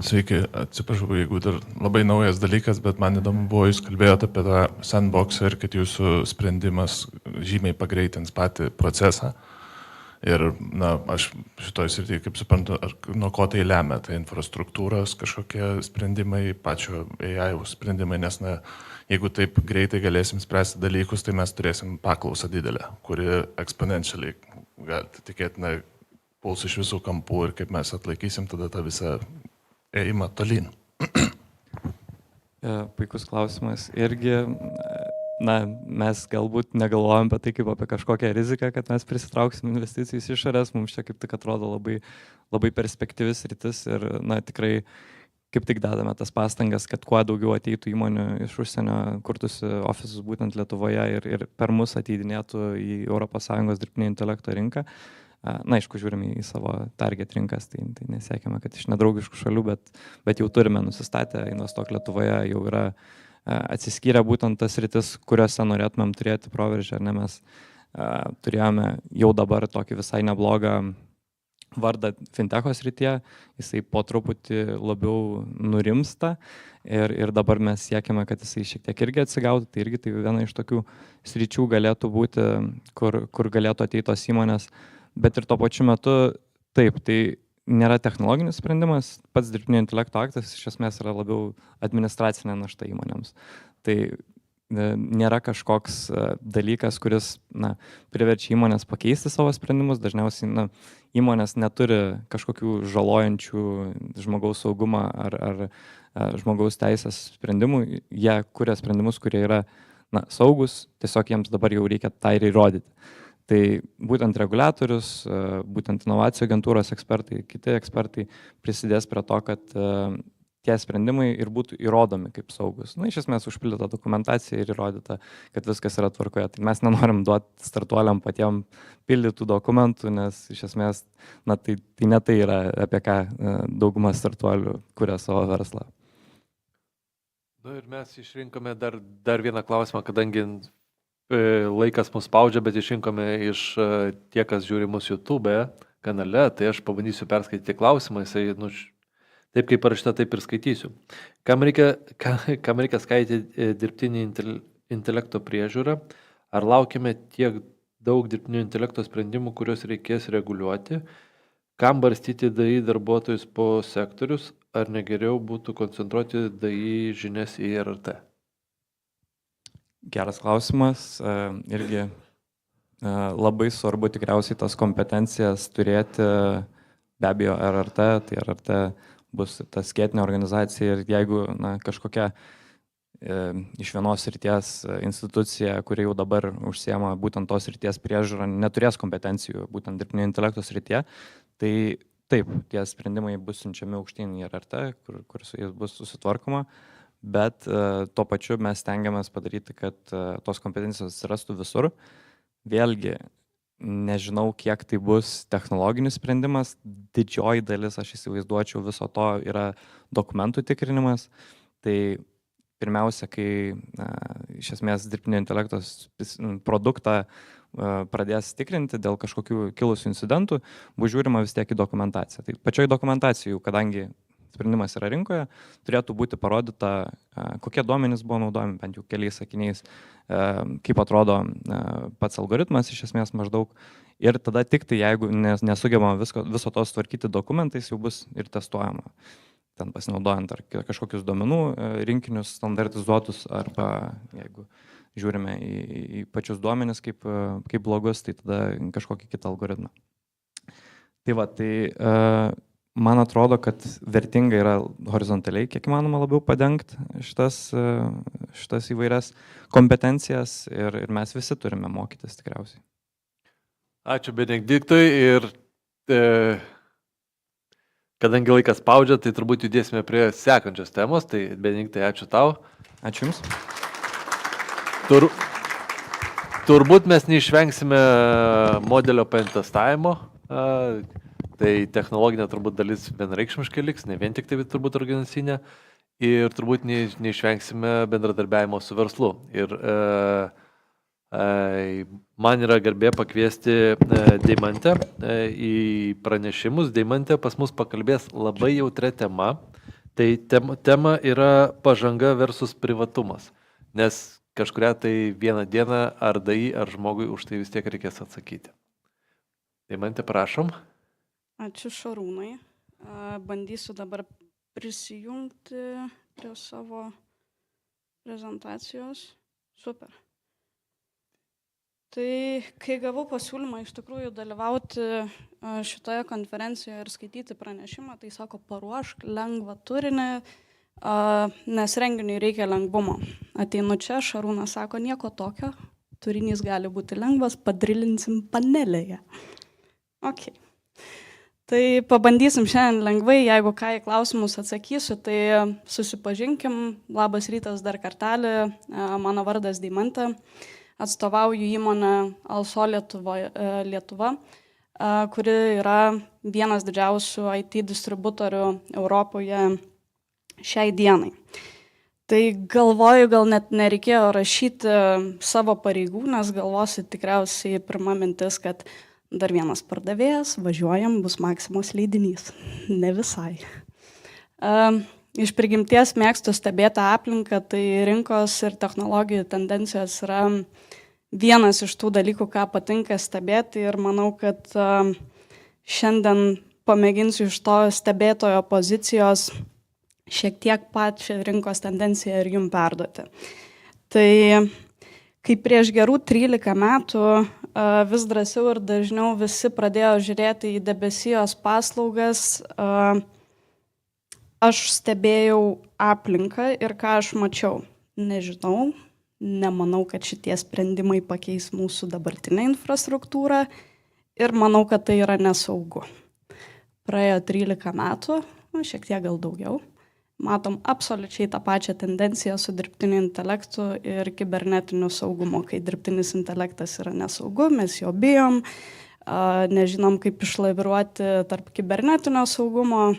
S7: Sveiki, atsiprašau, jeigu dar labai naujas dalykas, bet man įdomu buvo, jūs kalbėjote apie tą sandboxą ir kad jūsų sprendimas žymiai pagreitins patį procesą. Ir, aš šitoj srityje, kaip suprantu, nuo ko tai lemia, tai infrastruktūros kažkokie sprendimai, pačio AI sprendimai, nes, jeigu taip greitai galėsim spręsti dalykus, tai mes turėsim paklausą didelę, kuri eksponentialiai, galite tikėti, puls iš visų kampų ir kaip mes atlaikysim tada tą visą ėjimą tolyn.
S5: Puikus klausimas. Irgi mes galbūt negalvojam apie tai kaip apie kažkokią riziką, kad mes prisitrauksim investicijų iš išorės, mums čia kaip tik atrodo labai, labai perspektyvis rytis ir tikrai kaip tik dedame tas pastangas, kad kuo daugiau ateitų įmonių iš užsienio, kurtųsi ofisus būtent Lietuvoje ir per mus ateidinėtų į ES dirbtinio intelekto rinką. Aišku, žiūrime į savo target rinkas, tai nesiekime, kad iš nedraugiškų šalių, bet jau turime nusistatę, Investuok Lietuvoje jau yra atsiskyrę būtent tas rytis, kuriuose norėtumėm turėti proveržį, ar ne? Mes turėjome jau dabar tokį visai neblogą vardą fintecho srityje, jisai po truputį labiau nurimsta ir dabar mes siekime, kad jisai šiek tiek irgi atsigautų, tai irgi tai viena iš tokių sričių galėtų būti, kur galėtų ateiti tos įmonės, bet ir tuo pačiu metu taip, tai nėra technologinis sprendimas, pats dirbtinio intelekto aktas iš esmės yra labiau administracinė našta įmonėms. Tai nėra kažkoks dalykas, kuris priverčia įmonės pakeisti savo sprendimus. Dažniausiai įmonės neturi kažkokių žalojančių žmogaus saugumą ar žmogaus teisės sprendimų. Jie kuria sprendimus, kurie yra saugus, tiesiog jiems dabar jau reikia tą ir įrodyti. Tai būtent reguliatorius, būtent inovacijų agentūros ekspertai, kiti ekspertai prisidės prie to, kad tie sprendimai ir būtų įrodomi kaip saugus. Iš esmės užpildyta dokumentacija ir įrodyta, kad viskas yra tvarkoje. Tai mes nenorim duoti startuoliam patiem pildytų dokumentų, nes iš esmės tai ne tai yra, apie ką dauguma startuolių kuria savo verslą.
S4: Ir mes išrinkome dar vieną klausimą, kadangi laikas mus spaudžia, bet išrinkome iš tie, kas žiūri mūsų YouTube kanale, tai aš pabandysiu perskaityti klausimą. Jisai, Taip kaip parašyta, taip ir skaitysiu. Kam reikia skaityti dirbtinį intelekto priežiūrą? Ar laukime tiek daug dirbtinio intelekto sprendimų, kuriuos reikės reguliuoti? Kam barstyti DAI darbuotojus po sektorius? Ar negeriau būtų koncentruoti DAI žinias į RRT?
S5: Geras klausimas. Irgi labai svarbu tikriausiai tas kompetencijas turėti, be abejo, RRT, tai RRT bus ta skėtinė organizacija ir jeigu kažkokia iš vienos srities institucija, kuri jau dabar užsiema būtent tos srities priežiūrą, neturės kompetencijų būtent dirbtinio intelekto srityje, tai taip, tie sprendimai bus siunčiami aukštyn į RRT, kur su jais bus susitvarkoma, bet tuo pačiu mes stengiamės padaryti, kad tos kompetencijos atsirastų visur. Vėlgi, nežinau, kiek tai bus technologinis sprendimas, didžioji dalis, aš įsivaizduočiau, viso to yra dokumentų tikrinimas. Tai pirmiausia, kai iš esmės dirbtinio intelekto produktą pradės tikrinti dėl kažkokių kilusių incidentų, bus žiūrima vis tiek į dokumentaciją. Tai pačioj dokumentacijų, kadangi sprendimas yra rinkoje, turėtų būti parodyta, kokie duomenys buvo naudojami, bent jau keliais sakiniais, kaip atrodo pats algoritmas iš esmės maždaug. Ir tada tik tai, jeigu nesugebama viso to sutvarkyti dokumentais, jau bus ir testuojama. Ten pasinaudojant ar kažkokius duomenų rinkinius standartizuotus, arba jeigu žiūrime į pačius duomenis kaip blogus, tai tada kažkokį kitą algoritmą. Tai va, tai man atrodo, kad vertinga yra horizontaliai, kiek įmanoma labiau padengti šitas įvairias kompetencijas ir mes visi turime mokytis tikriausiai.
S4: Ačiū Benediktui ir kadangi laikas spaudžia, tai turbūt judėsime prie sekančios temos, tai Benediktai, ačiū tau.
S5: Ačiū Jums.
S4: Turbūt mes neišvengsime modelio pentestavimo. Tai technologinė turbūt dalis vienareikšmiškai liks, ne vien tik tai turbūt organizacinė, ir turbūt neišvengsime bendradarbiavimo su verslu. Ir man yra garbė pakviesti Deimantę į pranešimus. Deimantė pas mus pakalbės labai jautrę temą. Tai tema yra pažanga versus privatumas. Nes kažkuria tai vieną dieną ar DAI, ar žmogui už tai vis tiek reikės atsakyti. Deimantė, prašom.
S8: Ačiū Šarūnai. Bandysiu dabar prisijungti prie savo prezentacijos. Super. Tai kai gavau pasiūlymą iš tikrųjų dalyvauti šitoje konferencijoje ir skaityti pranešimą, tai sako, paruošk lengvą turinį, nes renginiui reikia lengvumo. Ateinu čia, Šarūnas sako, nieko tokio, turinys gali būti lengvas, padrilinsim panelėje. Ok. Tai pabandysim šiandien lengvai, jeigu ką į klausimus atsakysiu, tai susipažinkim. Labas rytas dar kartelį, mano vardas Deimantė, atstovauju įmonę Also Lietuva, kuri yra vienas didžiausių IT distributorių Europoje šiai dienai. Tai galvoju, gal net nereikėjo rašyti savo pareigų, nes galvosit tikriausiai pirma mintis, kad dar vienas pardavėjas, važiuojam, bus Maksimos leidinys. Ne visai. Iš prigimties mėgstu stebėti aplinką, tai rinkos ir technologijų tendencijos yra vienas iš tų dalykų, ką patinka stebėti, ir manau, kad šiandien pamėginsiu iš to stebėtojo pozicijos šiek tiek pačią rinkos tendenciją ir jum perduoti. Tai kai prieš gerų 13 metų vis drąsiau ir dažniau visi pradėjo žiūrėti į debesijos paslaugas, aš stebėjau aplinką ir ką aš mačiau. Nežinau, nemanau, kad šitie sprendimai pakeis mūsų dabartinę infrastruktūrą ir manau, kad tai yra nesaugu. Praėjo 13 metų, šiek tiek gal daugiau. Matom absoliučiai tą pačią tendenciją su dirbtiniu intelektu ir kibernetiniu saugumu. Kai dirbtinis intelektas yra nesaugu, mes jo bijom, nežinom, kaip išlaviruoti tarp kibernetinio saugumo.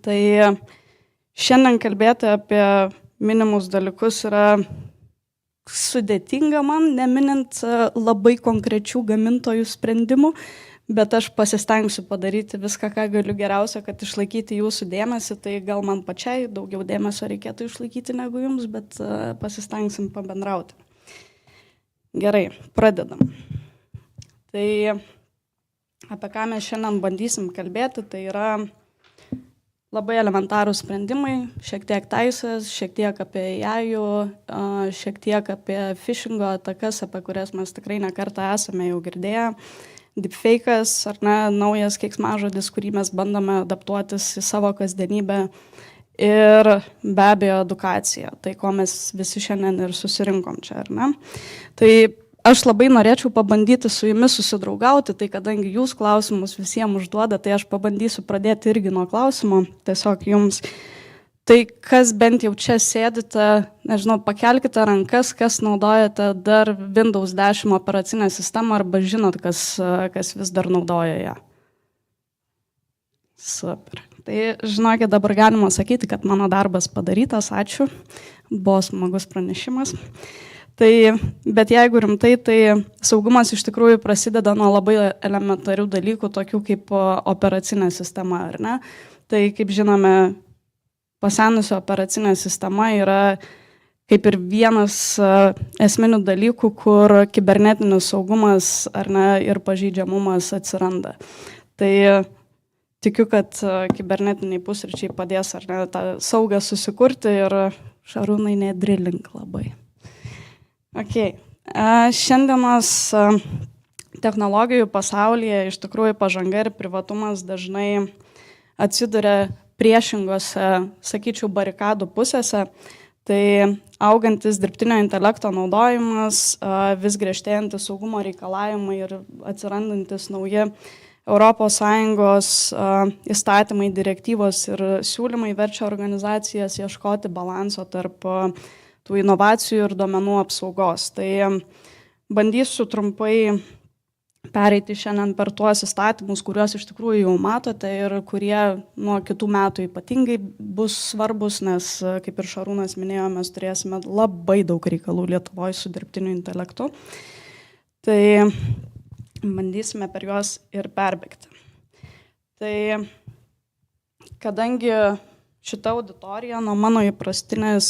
S8: Tai šiandien kalbėti apie minimus dalykus yra sudėtinga man, neminint labai konkrečių gamintojų sprendimų, bet aš pasistengsiu padaryti viską, ką galiu geriausia, kad išlaikyti jūsų dėmesį, tai gal man pačiai daugiau dėmesio reikėtų išlaikyti negu jums, bet pasistengsim pabendrauti. Gerai, pradedam. Tai apie ką mes šiandien bandysim kalbėti, tai yra labai elementarūs sprendimai, šiek tiek teisės, šiek tiek apie AI, šiek tiek apie phishingo atakas, apie kurias mes tikrai nekartą esame jau girdėję. Deepfake'as, ar ne, naujas keiksmažodis, kurį mes bandome adaptuotis į savo kasdienybę. Ir be abejo edukacija, tai ko mes visi šiandien ir susirinkom čia, ar ne. Tai aš labai norėčiau pabandyti su jumis susidraugauti, tai kadangi jūs klausimus visiems užduoda, tai aš pabandysiu pradėti irgi nuo klausimo, tiesiog jums. Tai kas bent jau čia sėdite, nežinau, pakelkite rankas, kas naudojate dar Windows 10 operacinę sistemą arba žinot, kas vis dar naudoja ją. Super. Tai žinokit, dabar galima sakyti, kad mano darbas padarytas, ačiū, buvo smagus pranešimas. Tai, bet jeigu rimtai, tai saugumas iš tikrųjų prasideda nuo labai elementarių dalykų, tokių kaip operacinė sistema, ar ne? Tai, kaip žinome, pasenusi operacinė sistema yra kaip ir vienas esminių dalykų, kur kibernetinis saugumas, ar ne, ir pažeidžiamumas atsiranda. Tai tikiu, kad kibernetiniai pusryčiai padės, ar ne, tą saugą susikurti ir Šarūnai nedrilink labai. Okay. Šiandienos technologijų pasaulyje iš tikrųjų pažanga ir privatumas dažnai atsiduria priešingose, sakyčiau, barikadų pusėse. Tai augantis dirbtinio intelekto naudojimas, vis griežtėjantis saugumo reikalavimai ir atsirandantis nauji ES įstatymai, direktyvos ir siūlymai verčia organizacijas ieškoti balanso tarp tų inovacijų ir duomenų apsaugos. Tai bandysiu trumpai pereiti šiandien per tuos įstatymus, kuriuos iš tikrųjų jau matote ir kurie nuo kitų metų ypatingai bus svarbus, nes, kaip ir Šarūnas minėjo, mes turėsime labai daug reikalų Lietuvoje su dirbtiniu intelektu. Tai bandysime per juos ir perbėgti. Tai kadangi šita auditorija nuo mano įprastinės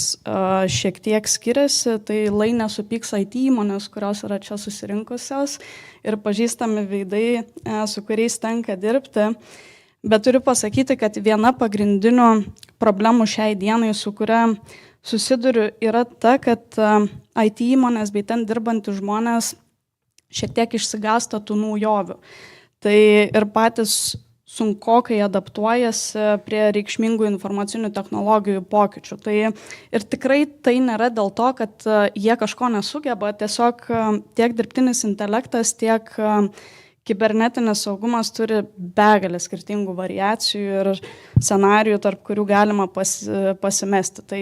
S8: šiek tiek skiriasi, tai lai nesupyks IT įmonės, kurios yra čia susirinkusios ir pažįstami veidai, su kuriais tenka dirbti. Bet turiu pasakyti, kad viena pagrindinių problemų šiai dienai, su kuria susiduriu, yra ta, kad IT įmonės bei ten dirbantys žmonės šiek tiek išsigąsta tų naujovių. Tai ir patys sunkokai adaptuojasi prie reikšmingų informacinių technologijų pokyčių. Tai ir tikrai tai nėra dėl to, kad jie kažko nesugeba, tiesiog tiek dirbtinis intelektas, tiek kibernetinis saugumas turi begalę skirtingų variacijų ir scenarijų, tarp kurių galima pasimesti. Tai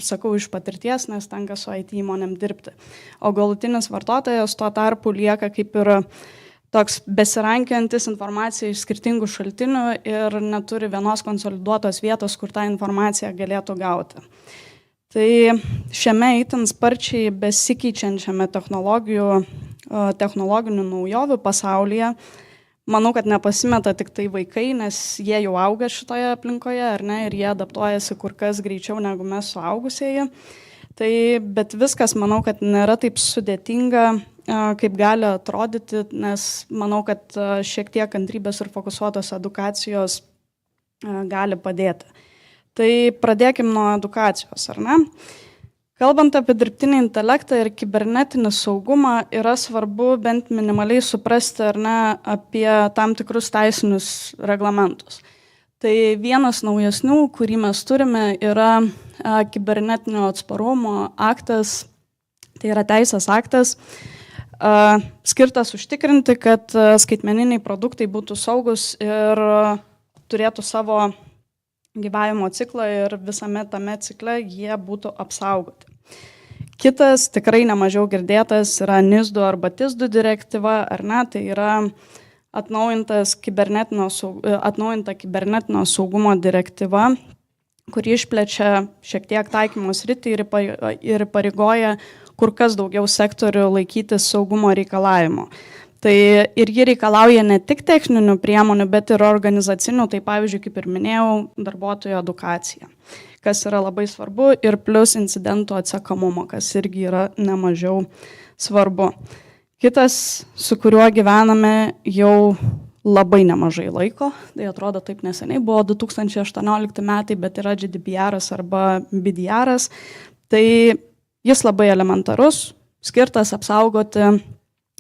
S8: sakau iš patirties, nes tenka su IT įmonėm dirbti. O galutinis vartotojas tuo tarpu lieka kaip ir toks besirankiantis informaciją iš skirtingų šaltinių ir neturi vienos konsoliduotos vietos, kur tą informaciją galėtų gauti. Tai šiame itin sparčiai besikeičiančiame technologinių naujovių pasaulyje, manau, kad nepasimeta tik tai vaikai, nes jie jau auga šitoje aplinkoje, ar ne, ir jie adaptuojasi kur kas greičiau negu mes suaugusieji. Tai, bet viskas, manau, kad nėra taip sudėtinga, kaip gali atrodyti, nes manau, kad šiek tiek kantrybės ir fokusuotos edukacijos gali padėti. Tai pradėkim nuo edukacijos, ar ne? Kalbant apie dirbtinį intelektą ir kibernetinį saugumą, yra svarbu bent minimaliai suprasti, ar ne, apie tam tikrus teisinius reglamentus. Tai vienas naujesnių, kurį mes turime, yra kibernetinio atsparumo aktas, tai yra teisės aktas, skirtas užtikrinti, kad skaitmeniniai produktai būtų saugus ir turėtų savo gyvavimo ciklą ir visame tame cikle jie būtų apsaugoti. Kitas, tikrai nemažiau girdėtas, yra NIS2 arba TIS2 direktyva, ar ne, tai yra atnaujinta kibernetinio saugumo direktyva, kuri išplečia šiek tiek taikymo sritį ir įpareigoja kur kas daugiau sektorių laikytis saugumo reikalavimo. Tai ir ji reikalauja ne tik techninių priemonių, bet ir organizacinių, tai pavyzdžiui, kaip ir minėjau, darbuotojų edukacija, kas yra labai svarbu, ir plus incidentų atsekamumo, kas irgi yra nemažiau svarbu. Kitas, su kuriuo gyvename jau labai nemažai laiko, tai atrodo taip neseniai, buvo 2018 metai, bet yra GDPR arba BDR, tai jis labai elementarus, skirtas apsaugoti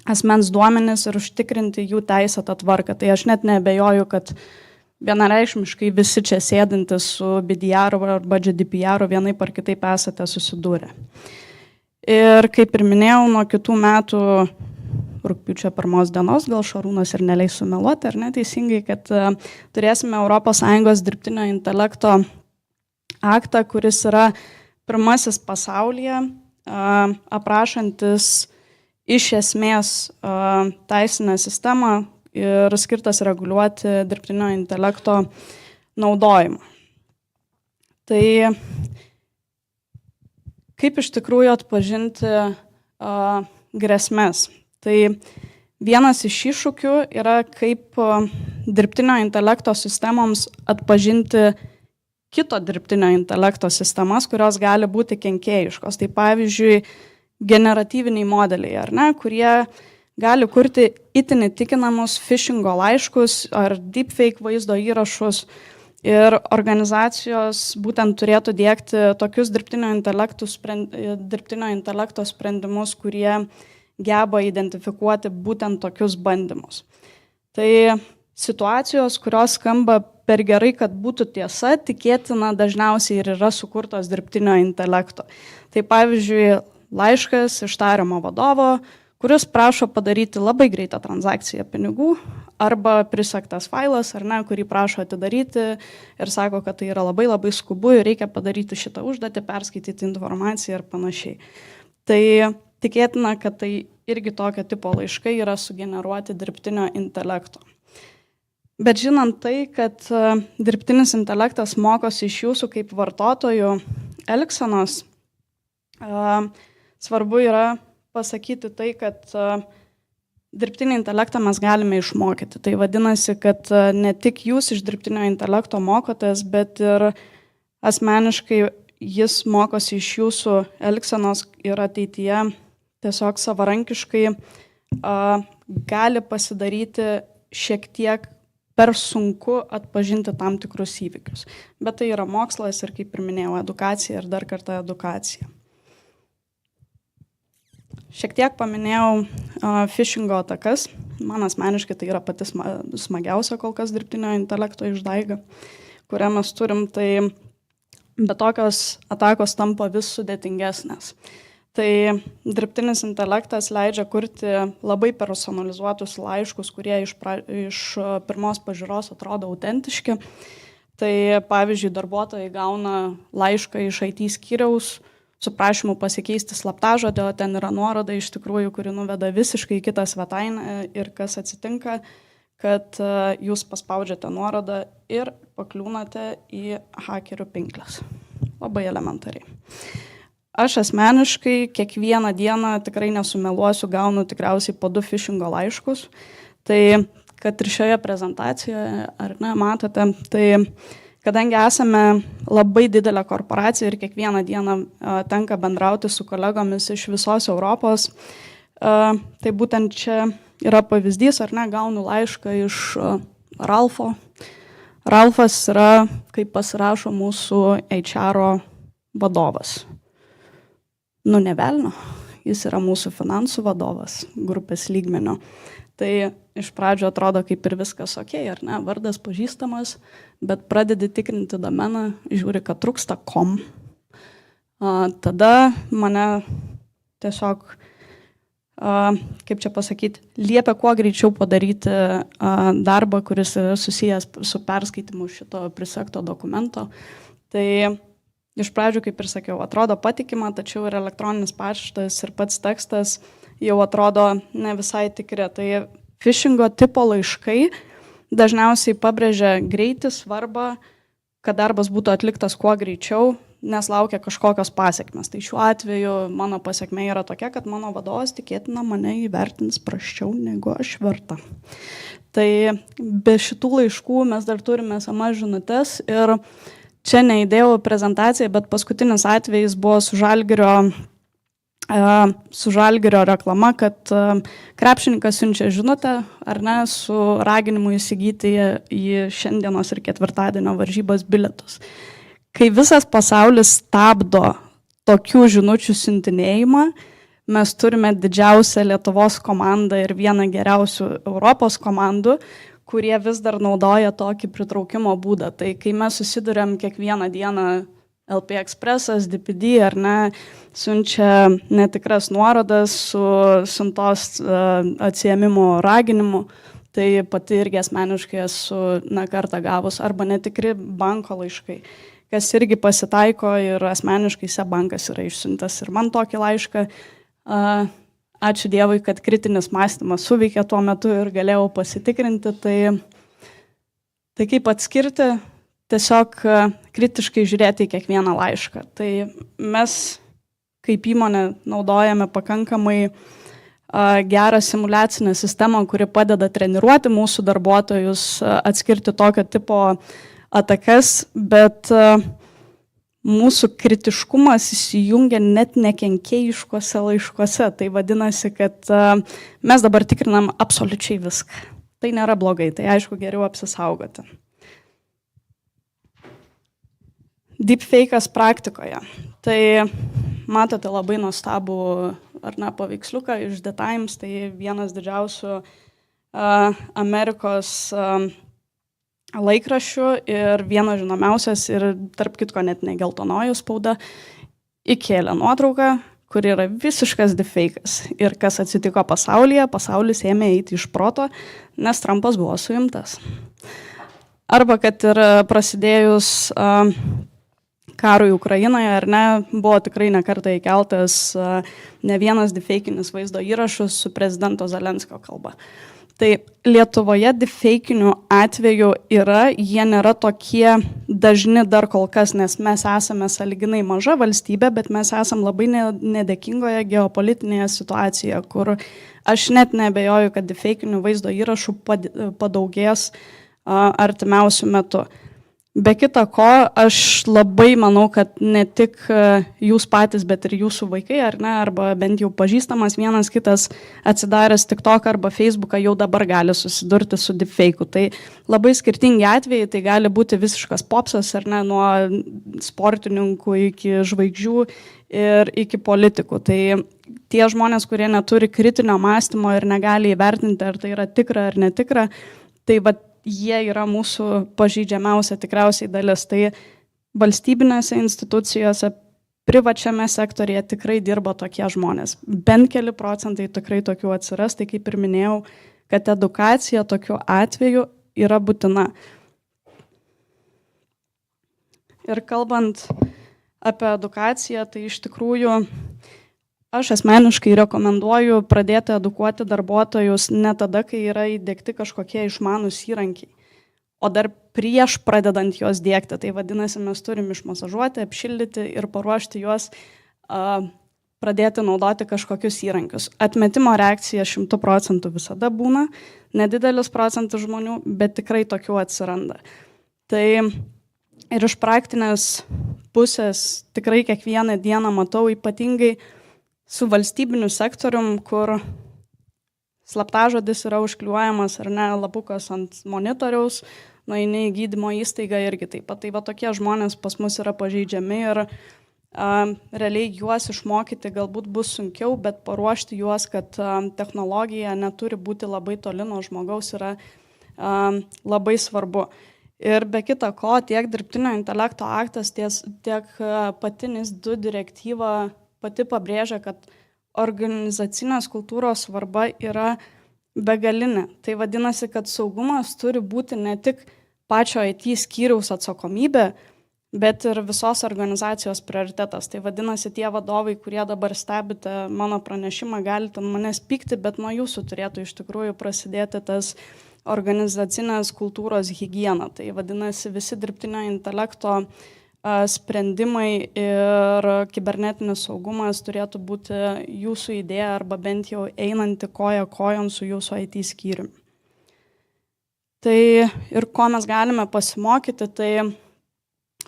S8: asmens duomenis ir užtikrinti jų teisėtą tvarką. Tai aš net neabejoju, kad vienareikšmiškai visi čia sėdintys su BDR arba GDPR vienaip ar kitaip esate susidūrę. Ir kaip ir minėjau, nuo kitų metų rugpjūčio 1 dienos, gal Šarūnas ir neleis sumeluoti, ar neteisingai, kad turėsime ES dirbtinio intelekto aktą, kuris yra pirmasis pasaulyje aprašantis iš esmės teisinę sistemą ir skirtas reguliuoti dirbtinio intelekto naudojimą. Tai kaip iš tikrųjų atpažinti grėsmes? Tai vienas iš iššūkių yra, kaip dirbtinio intelekto sistemoms atpažinti kito dirbtinio intelekto sistemas, kurios gali būti kenkėjiškos. Tai pavyzdžiui, generatyviniai modeliai, ar ne, kurie gali kurti itin įtikinamus phishingo laiškus ar deepfake vaizdo įrašus. Ir organizacijos būtent turėtų diegti tokius dirbtinio intelekto sprendimus, kurie geba identifikuoti būtent tokius bandymus. Tai situacijos, kurios skamba per gerai, kad būtų tiesa, tikėtina dažniausiai ir yra sukurtos dirbtinio intelekto. Tai pavyzdžiui, laiškas iš tariamo vadovo, kuris prašo padaryti labai greitą transakciją pinigų, arba prisegtas failas, ar ne, kurį prašo atidaryti ir sako, kad tai yra labai labai skubu ir reikia padaryti šitą užduotį, perskaityti informaciją ir panašiai. Tai tikėtina, kad tai irgi tokio tipo laiškai yra sugeneruoti dirbtinio intelekto. Bet žinant tai, kad dirbtinis intelektas mokosi iš jūsų kaip vartotojų elgsenos, svarbu yra pasakyti tai, kad dirbtinį intelektą mes galime išmokyti. Tai vadinasi, kad ne tik jūs iš dirbtinio intelekto mokotės, bet ir asmeniškai jis mokosi iš jūsų elgsenos ir ateityje tiesiog savarankiškai gali pasidaryti šiek tiek per sunku atpažinti tam tikrus įvykius. Bet tai yra mokslas ir, kaip ir minėjau, edukacija ir dar kartą edukacija. Šiek tiek paminėjau phishingo atakas. Man asmeniškai tai yra pati smagiausia kol kas dirbtinio intelekto išdaiga, kurią mes turim, tai bet tokios atakos tampa vis sudėtingesnės. Tai dirbtinis intelektas leidžia kurti labai personalizuotus laiškus, kurie iš pirmos pažiūros atrodo autentiški. Tai pavyzdžiui, darbuotojai gauna laišką iš IT skyriaus su prašymu pasikeisti slaptažodį, o ten yra nuoroda iš tikrųjų, kuri nuveda visiškai į kitą svetainę ir kas atsitinka, kad jūs paspaudžiate nuorodą ir pakliūnate į hakerių pinkles. Labai elementariai. Aš asmeniškai kiekvieną dieną, tikrai nesumeluosiu, gaunu tikriausiai po 2 phishingo laiškus. Tai, kad ir šioje prezentacijoje, ar ne, matote, tai kadangi esame labai didelė korporacija ir kiekvieną dieną tenka bendrauti su kolegomis iš visos Europos, tai būtent čia yra pavyzdys, ar ne, gaunu laišką iš Ralfo. Ralfas yra, kaip pasirašo, mūsų HR vadovas. Nu, ne velnio, jis yra mūsų finansų vadovas grupės lygmenio. Tai iš pradžio atrodo kaip ir viskas ok, ar ne, vardas pažįstamas, bet pradedi tikrinti domeną, žiūri, kad trūksta .com. Tada mane tiesiog, kaip čia pasakyti, liepia kuo greičiau padaryti darbą, kuris yra susijęs su perskaitimu šito prisegto dokumento. Tai iš pradžių, kaip ir sakiau, atrodo patikima, tačiau ir elektroninis paštas ir pats tekstas jau atrodo ne visai tikri. Tai phishingo tipo laiškai dažniausiai pabrėžia greitį, svarbą, kad darbas būtų atliktas kuo greičiau, nes laukia kažkokios pasiekmes. Tai šiuo atveju mano pasiekmė yra tokia, kad mano vadovas tikėtina mane įvertins prasčiau, negu aš verta. Tai be šitų laiškų mes dar turime SMS žinutes ir čia neįdėjau prezentaciją, bet paskutinis atvejis buvo su Žalgirio reklama, kad krepšininkas siunčia žinutę, ar ne, su raginimu įsigyti į šiandienos ir ketvirtadienio varžybas bilietus. Kai visas pasaulis stabdo tokių žinučių siuntinėjimą, mes turime didžiausią Lietuvos komandą ir vieną geriausių Europos komandų, kurie vis dar naudoja tokį pritraukimo būdą. Tai kai mes susiduriam kiekvieną dieną LP Expressas, DPD ar ne, siunčia netikras nuorodas su siuntos atsiėmimo raginimu, tai pati irgi asmeniškai esu kartą gavus, arba netikri banko laiškai, kas irgi pasitaiko ir asmeniškai SEB bankas yra išsiuntęs ir man tokį laišką. Ačiū Dievui, kad kritinis mąstymas suveikė tuo metu ir galėjau pasitikrinti, tai kaip atskirti, tiesiog kritiškai žiūrėti į kiekvieną laišką. Tai mes kaip įmonė naudojame pakankamai gerą simulacinę sistemą, kuri padeda treniruoti mūsų darbuotojus, atskirti tokio tipo atakas, bet mūsų kritiškumas įsijungia net nekenkėjiškose laiškuose. Tai vadinasi, kad mes dabar tikrinam absoliučiai viską. Tai nėra blogai, tai aišku geriau apsisaugoti. Deepfake'as praktikoje. Tai matote labai nuostabų paveiksliuką iš The Times, tai vienas didžiausių Amerikos laikraščių ir vienas žinomiausias ir tarp kitko net ne geltonoji spauda įkėlė nuotrauką, kur yra visiškas deepfake'as. Ir kas atsitiko pasaulyje, pasaulis ėmė eiti iš proto, nes Trumpas buvo suimtas. Arba kad ir prasidėjus karui Ukrainoje, ar ne, buvo tikrai nekartą įkeltas ne vienas deepfakinis vaizdo įrašus su prezidento Zelenskio kalba. Tai Lietuvoje deepfakinių atvejų yra, jie nėra tokie dažni dar kol kas, nes mes esame sąlyginai maža valstybė, bet mes esame labai nedėkingoje geopolitinėje situacijoje, kur aš net neabejoju, kad deepfakinių vaizdo įrašų padaugės artimiausių metų. Be kita ko, aš labai manau, kad ne tik jūs patys, bet ir jūsų vaikai, ar ne, arba bent jau pažįstamas vienas kitas atsidaręs TikTok arba Facebooką jau dabar gali susidurti su deepfake'u. Tai labai skirtingi atvejai, tai gali būti visiškas popsas, ar ne, nuo sportininkų iki žvaigždžių ir iki politikų. Tai tie žmonės, kurie neturi kritinio mąstymo ir negali įvertinti, ar tai yra tikra ar netikra, tai jie yra mūsų pažeidžiamiausia tikriausiai dalis. Tai valstybinėse institucijose, privačiame sektorėje tikrai dirba tokie žmonės. Bent keli procentai tikrai tokių atsiras, tai kaip ir minėjau, kad edukacija tokiu atveju yra būtina. Ir kalbant apie edukaciją, tai iš tikrųjų aš asmeniškai rekomenduoju pradėti edukuoti darbuotojus ne tada, kai yra įdiegti kažkokie išmanūs įrankiai, o dar prieš pradedant juos diegti. Tai vadinasi, mes turim išmasažuoti, apšildyti ir paruošti juos pradėti naudoti kažkokius įrankius. Atmetimo reakcija 100% visada būna, nedidelis procentas žmonių, bet tikrai tokių atsiranda. Tai ir iš praktinės pusės tikrai kiekvieną dieną matau, ypatingai su valstybiniu sektorium, kur slaptažodis yra užkliuojamas ar ne lapukas ant monitoriaus, nueini į gydymo įstaigą irgi taip pat. Tai tokie žmonės pas mus yra pažeidžiami ir realiai juos išmokyti galbūt bus sunkiau, bet paruošti juos, kad technologija neturi būti labai toli nuo žmogaus yra labai svarbu. Ir be kita ko, tiek dirbtinio intelekto aktas, tiek pati NIS2 direktyva pati pabrėžia, kad organizacinės kultūros svarba yra begalinė. Tai vadinasi, kad saugumas turi būti ne tik pačio IT skyriaus atsakomybė, bet ir visos organizacijos prioritetas. Tai vadinasi, tie vadovai, kurie dabar stebite mano pranešimą, galite manęs pykti, bet nuo jūsų turėtų iš tikrųjų prasidėti tas organizacinės kultūros higiena. Tai vadinasi, visi dirbtinio intelekto sprendimai ir kibernetinis saugumas turėtų būti jūsų idėja arba bent jau einanti koja kojon su jūsų IT skyriumi. Tai ir ko mes galime pasimokyti, tai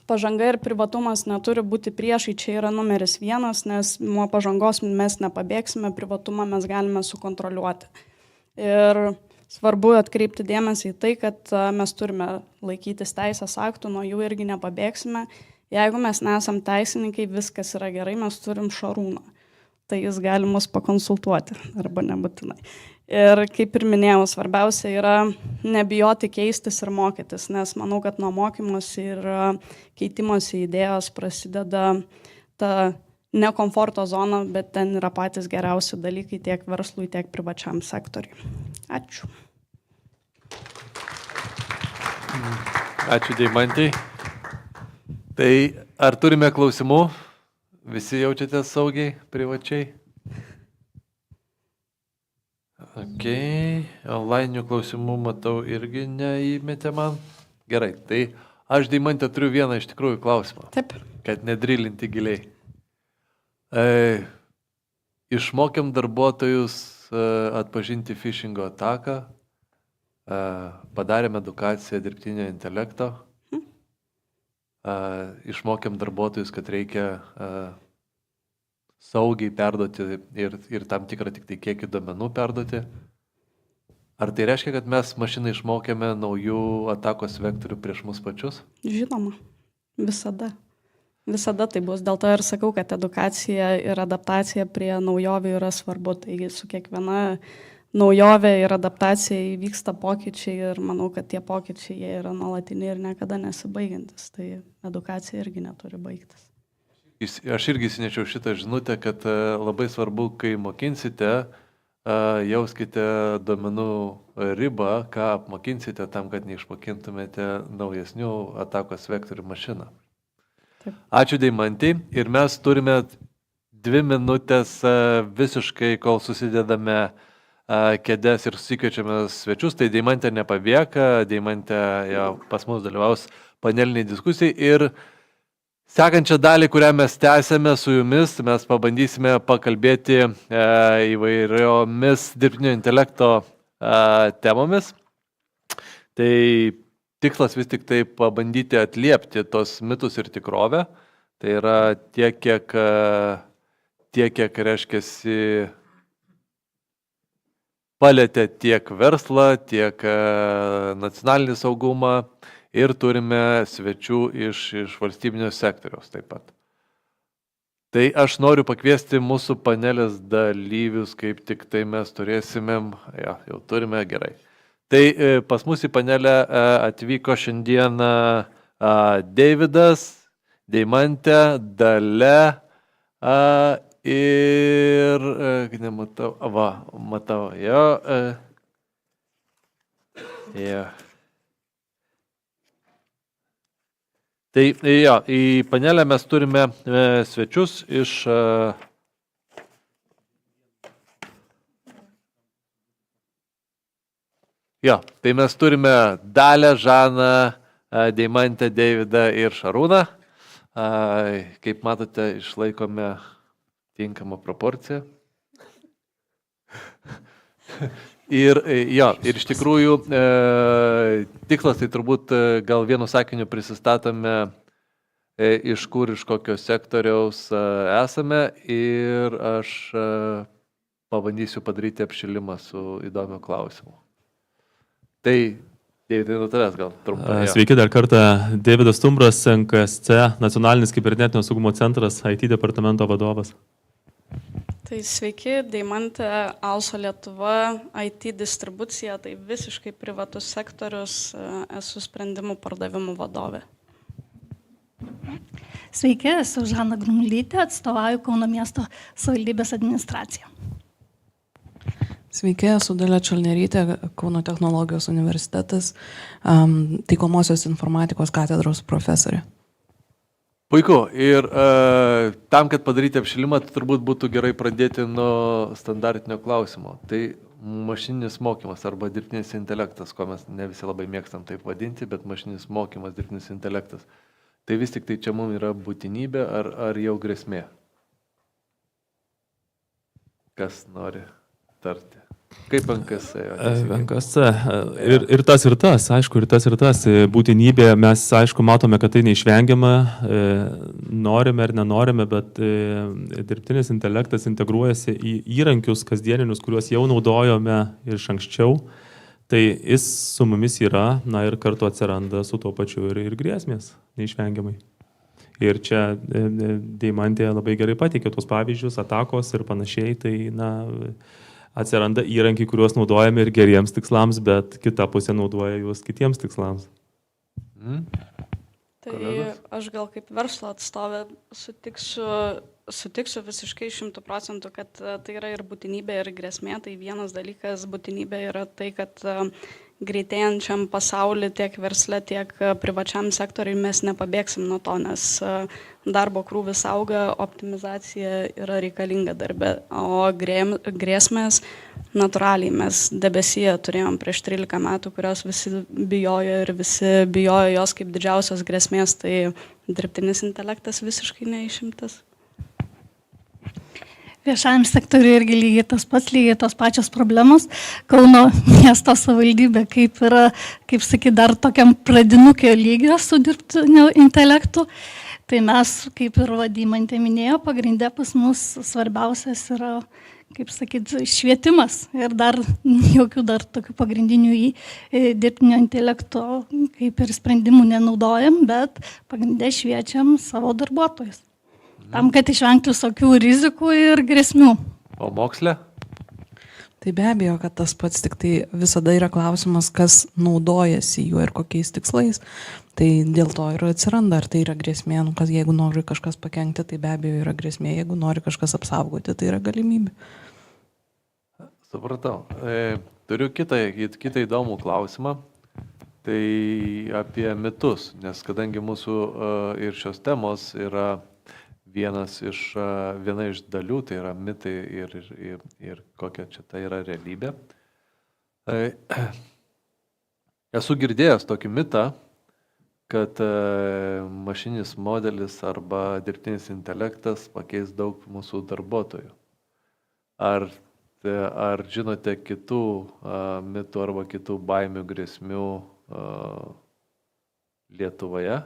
S8: pažanga ir privatumas neturi būti priešai, čia yra numeris 1, nes nuo pažangos mes nepabėgsime, privatumą mes galime sukontroliuoti. Ir svarbu atkreipti dėmesį į tai, kad mes turime laikytis teisės aktų, nuo jų irgi nepabėgsime. Jeigu mes nesam teisininkai, viskas yra gerai, mes turim Šarūną. Tai jis gali mus pakonsultuoti, arba nebūtinai. Ir kaip ir minėjau, svarbiausia yra nebijoti keistis ir mokytis, nes manau, kad nuo mokymosi ir keitimosi idėjos prasideda ta nekomforto zona, bet ten yra patys geriausi dalykai tiek verslui, tiek privačiam sektoriui. Ačiū.
S4: Ačiū, Deimantei. Tai ar turime klausimų? Visi jaučiate saugiai, privačiai? Ok, online klausimų matau irgi neįmetė man. Gerai, tai aš, Deimantė, turiu vieną iš tikrųjų klausimą.
S8: Taip.
S4: Kad nedrilinti giliai. Išmokėm darbuotojus atpažinti phishingo ataką, padarėm edukaciją dirbtinio intelekto, išmokėm darbuotojus, kad reikia saugiai perduoti ir tam tikrą tik tai kiekį duomenų perduoti. Ar tai reiškia, kad mes mašiną išmokėme naujų atakos vektorių prieš mus pačius?
S8: Žinoma, visada. Visada tai bus. Dėl to ir sakau, kad edukacija ir adaptacija prie naujovių yra svarbu. Taigi su kiekviena naujovė ir adaptacija įvyksta pokyčiai ir manau, kad tie pokyčiai jie yra nuolatiniai ir niekada nesibaigiantis. Tai edukacija irgi neturi baigtis.
S4: Aš irgi įsinešiau šitą žinutę, kad labai svarbu, kai mokinsite, jauskite duomenų ribą, ką apmokinsite tam, kad neišmokintumėte naujesnių atakos vektorių mašiną.
S8: Taip.
S4: Ačiū, Deimantei. Ir mes turime 2 minutės visiškai, kol susidedame kėdes ir susikviečiame svečius. Tai Deimantė nepabėga, Deimantė pas mus dalyvaus paneliniai diskusijai. Ir sekančią dalį, kurią mes tęsėme su jumis, mes pabandysime pakalbėti įvairiomis dirbtinio intelekto temomis. Tai tikslas vis tik tai pabandyti atliepti tos mitus ir tikrovę. Tai yra tiek, kiek reiškiasi palėtė tiek verslą, tiek nacionalinį saugumą. Ir turime svečių iš valstybinio sektoriaus taip pat. Tai aš noriu pakviesti mūsų panelės dalyvius, kaip tik tai mes turėsimėm, jau turime gerai. Tai pas mus į panelę atvyko šiandieną Deividas, Deimantė, Dalia ir, nematau, matau, jo. Tai į panelę mes turime svečius iš tai mes turime Dalią, Žaną, Deimantę, Deividą ir Šarūną. Kaip matote, išlaikome tinkamą proporciją. Ir iš tikrųjų tikslas tai turbūt gal vienu sakiniu prisistatome iš kur, iš kokio sektoriaus esame ir aš pabandysiu padaryti apšilimą su įdomiu klausimu. Tai, Deividai, nuo tavęs gal trumpai.
S3: Sveiki dar kartą, Deividas Stumbras, NKSC, Nacionalinis kibernetinio saugumo centras, IT departamento vadovas.
S8: Tai sveiki, Deimantė, Also Lietuva, IT distribucija, tai visiškai privatus sektorius, esu sprendimų pardavimų vadovė.
S9: Sveiki, esu Žana Grumlytė, atstovauju Kauno miesto savivaldybės administraciją.
S10: Sveiki, esu Dalia Čalnerytė, Kauno technologijos universitetas, taikomosios informatikos katedros profesorė.
S4: Puiku. Ir tam, kad padaryti apšilimą, turbūt būtų gerai pradėti nuo standartinio klausimo. Tai mašininis mokymas arba dirbtinis intelektas, ko mes ne visi labai mėgstam taip vadinti, bet mašininis mokymas, dirbtinis intelektas. Tai vis tik tai čia mums yra būtinybė ar jau grėsmė? Kas nori tarti? Kaip NKS?
S3: NKS ir tas, aišku, ir tas. Būtinybė, mes, aišku, matome, kad tai neišvengiama, norime ar nenorime, bet dirbtinis intelektas integruojasi į įrankius kasdieninius, kuriuos jau naudojome ir iš anksčiau. Tai jis su mumis yra, na ir kartu atsiranda su tuo pačiu ir grėsmės, neišvengiamai. Ir čia Deimantė labai gerai pateikė tos pavyzdžius, atakos ir panašiai, tai, na, atsiranda įrankiai, kuriuos naudojame ir geriems tikslams, bet kita pusė naudoja juos kitiems tikslams.
S8: Tai aš gal kaip verslo atstovė sutiksiu visiškai 100%, kad tai yra ir būtinybė, ir grėsmė. Tai vienas dalykas būtinybė yra tai, kad greitėjančiam pasauliu tiek versle, tiek privačiam sektoriui mes nepabėgsim nuo to, nes darbo krūvis auga, optimizacija yra reikalinga darbe, o grėsmės natūraliai mes debesyje turėjom prieš 13 metų, kurios visi bijojo ir visi bijojo jos kaip didžiausios grėsmės, tai dirbtinis intelektas visiškai neišimtas.
S9: Viešajam sektoriui irgi lygiai tas pats, lygiai tos pačios problemos. Kauno miesto savivaldybė kaip yra, kaip sakyt, dar tokiam pradinukio lygio su dirbtiniu intelektu. Tai mes, kaip ir Deimantė minėjo, pagrindė pas mus svarbiausias yra, kaip sakyt, švietimas. Ir dar jokių dar tokių pagrindinių dirbtinio intelekto kaip ir sprendimų nenaudojam, bet pagrindė šviečiam savo darbuotojus. Tam, kad išvengti visokių rizikų ir grėsmių.
S4: O moksle?
S10: Tai be abejo, kad tas pats, tik tai visada yra klausimas, kas naudojasi juo ir kokiais tikslais. Tai dėl to ir atsiranda, ar tai yra grėsmė, nu, kad jeigu nori kažkas pakengti, tai be abejo yra grėsmė, jeigu nori kažkas apsaugoti, tai yra galimybė.
S4: Supratau. Turiu kitą įdomų klausimą. Tai apie mitus, nes kadangi mūsų ir šios temos yra viena iš dalių, tai yra mitai ir kokia čia tai yra realybė. Esu girdėjęs tokį mitą, kad mašininis modelis arba dirbtinis intelektas pakeis daug mūsų darbuotojų. Ar žinote kitų mitų arba kitų baimių, grėsmių Lietuvoje?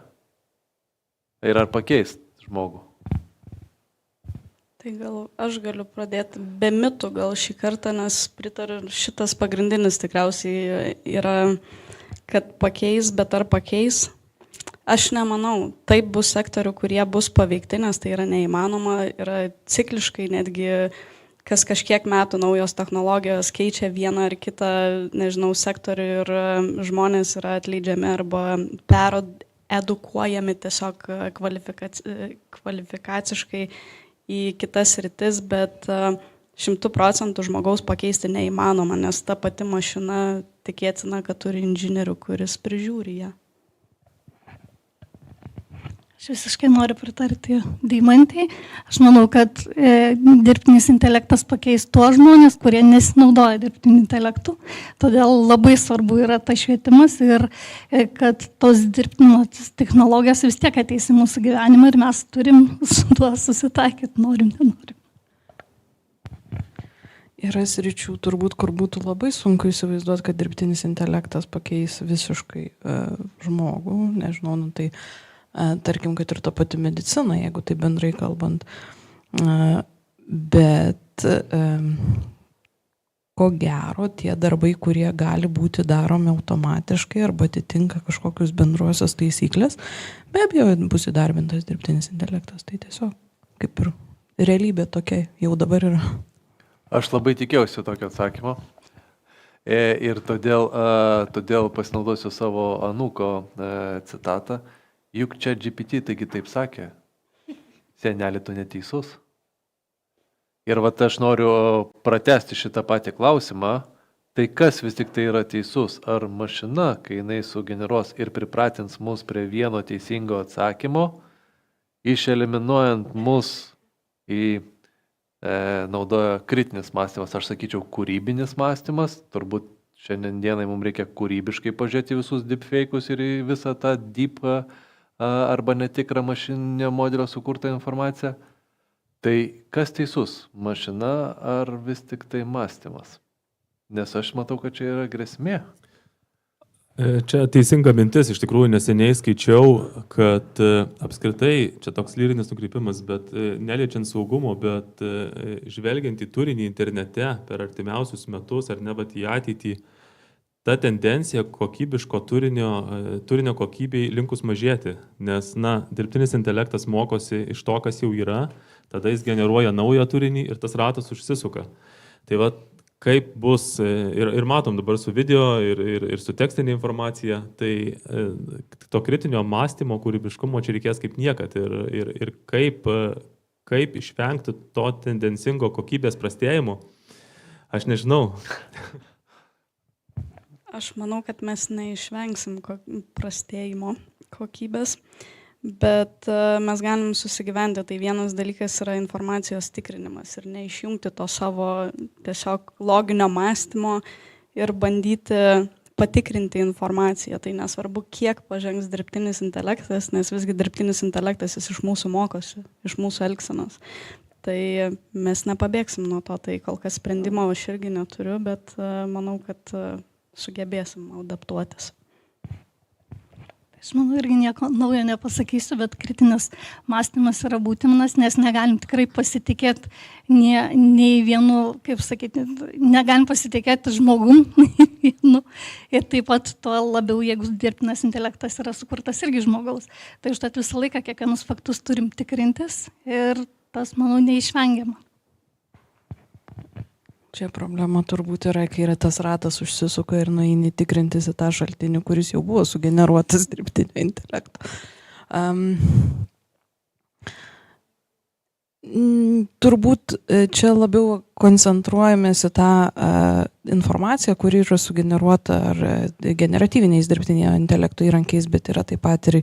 S4: Ir ar pakeis žmogų?
S8: Tai gal aš galiu pradėti be mitų gal šį kartą, nes pritariu, šitas pagrindinis tikriausiai yra, kad pakeis, bet ar pakeis? Aš nemanau. Taip bus sektorių, kurie bus paveikti, nes tai yra neįmanoma, yra cikliškai netgi kas kažkiek metų naujos technologijos keičia vieną ar kitą, nežinau, sektorių ir žmonės yra atleidžiami arba edukuojami tiesiog kvalifikaciškai į kitas sritis, bet 100% žmogaus pakeisti neįmanoma, nes ta pati mašina tikėtina, kad turi inžinierių, kuris prižiūri ją.
S9: Aš visiškai noriu pritarti Deimantei. Aš manau, kad dirbtinis intelektas pakeis tuos žmonės, kurie nesinaudoja dirbtiniu intelektu. Todėl labai svarbu yra tas švietimas ir kad tos dirbtinės technologijos vis tiek ateis į mūsų gyvenimą ir mes turim su tuo susitaikyti, norim, nenorim.
S10: Yra sričių turbūt, kur būtų labai sunku įsivaizduoti, kad dirbtinis intelektas pakeis visiškai žmogų. Nežinau, nu tai tarkim, kad ir ta pati medicina, jeigu tai bendrai kalbant. Bet ko gero, tie darbai, kurie gali būti daromi automatiškai arba atitinka kažkokius bendruosios taisyklės, be abejo bus įdarbintas dirbtinis intelektas. Tai tiesiog kaip ir realybė tokia jau dabar yra.
S4: Aš labai tikėjausi tokio atsakymo ir todėl pasinaudosiu savo anūko citatą. Juk čia GPT taigi taip sakė, senelį tu neteisus. Ir vat aš noriu pratesti šitą patį klausimą, tai kas vis tik tai yra teisus? Ar mašina, kai jinai sugeneruos ir pripratins mus prie vieno teisingo atsakymo, išeliminuojant mus į naudoja kritinis mąstymas, aš sakyčiau kūrybinis mąstymas, turbūt šiandien dienai mums reikia kūrybiškai pažiūrėti visus deepfake'us ir į visą tą deep arba netikrą mašininio modelio sukurtą informaciją. Tai kas teisus, mašina ar vis tik tai mąstymas? Nes aš matau, kad čia yra grėsmė.
S3: Čia teisinga mintis, iš tikrųjų neseniai skaičiau, kad apskritai, čia toks lyrinis nukreipimas, bet neliečiant saugumo, bet žvelgiant į turinį internete per artimiausius metus ar ne vat į ateitį, ta tendencija kokybiško turinio kokybei linkus mažėti, nes, dirbtinis intelektas mokosi iš to, kas jau yra, tada jis generuoja naują turinį ir tas ratas užsisuka. Tai va, kaip bus, ir matom dabar su video ir su tekstinė informacija, tai to kritinio mąstymo, kūrybiškumo čia reikės kaip niekad ir kaip išvengti to tendencingo kokybės prastėjimo, aš nežinau.
S8: Aš manau, kad mes neišvengsim prastėjimo kokybės, bet mes galim susigyventi. Tai vienas dalykas yra informacijos tikrinimas ir neišjungti to savo tiesiog loginio mąstymo ir bandyti patikrinti informaciją. Tai nesvarbu, kiek pažengs dirbtinis intelektas, nes visgi dirbtinis intelektas jis iš mūsų mokosi, iš mūsų elgsenos. Tai mes nepabėgsim nuo to, tai kol kas sprendimo aš irgi neturiu, bet manau, kad sugebėsim adaptuotis.
S9: Aš manau, irgi nieko naujo nepasakysiu, bet kritinis mąstymas yra būtinas, nes negalim tikrai pasitikėti nei vienu, kaip sakyti, negalim pasitikėti žmogum. Ir taip pat tuo labiau, jeigu dirbtinas intelektas yra sukurtas irgi žmogaus. Tai užtat visą laiką kiekvienus faktus turim tikrintis ir tas, manau, neišvengiama.
S10: Čia problema turbūt yra, kai yra tas ratas užsisuka ir nueini tikrintis į tą šaltinį, kuris jau buvo sugeneruotas dirbtinio intelekto. Turbūt čia labiau koncentruojamės į tą informaciją, kuri yra sugeneruota ar generatyviniais dirbtinio intelekto įrankiais, bet yra taip pat ir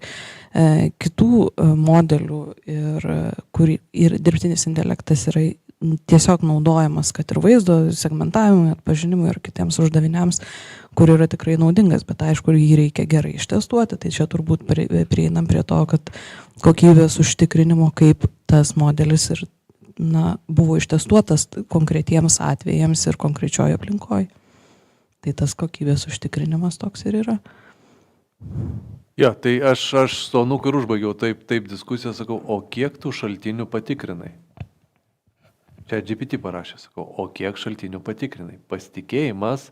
S10: kitų modelių, ir dirbtinis intelektas yra tiesiog naudojamas, kad ir vaizdo segmentavimui, atpažinimui ir kitiems uždaviniams, kur yra tikrai naudingas, bet aišku, jį reikia gerai ištestuoti, tai čia turbūt prieinam prie to, kad kokybės užtikrinimo, kaip tas modelis ir buvo ištestuotas konkretiems atvejams ir konkrečioje aplinkoje. Tai tas kokybės užtikrinimas toks ir yra.
S4: Ja, tai aš su Anuku ir užbaigiau taip diskusiją, sakau, o kiek tų šaltinių patikrinai? Čia GPT parašė, sakau, o kiek šaltinių patikrinai? Pasitikėjimas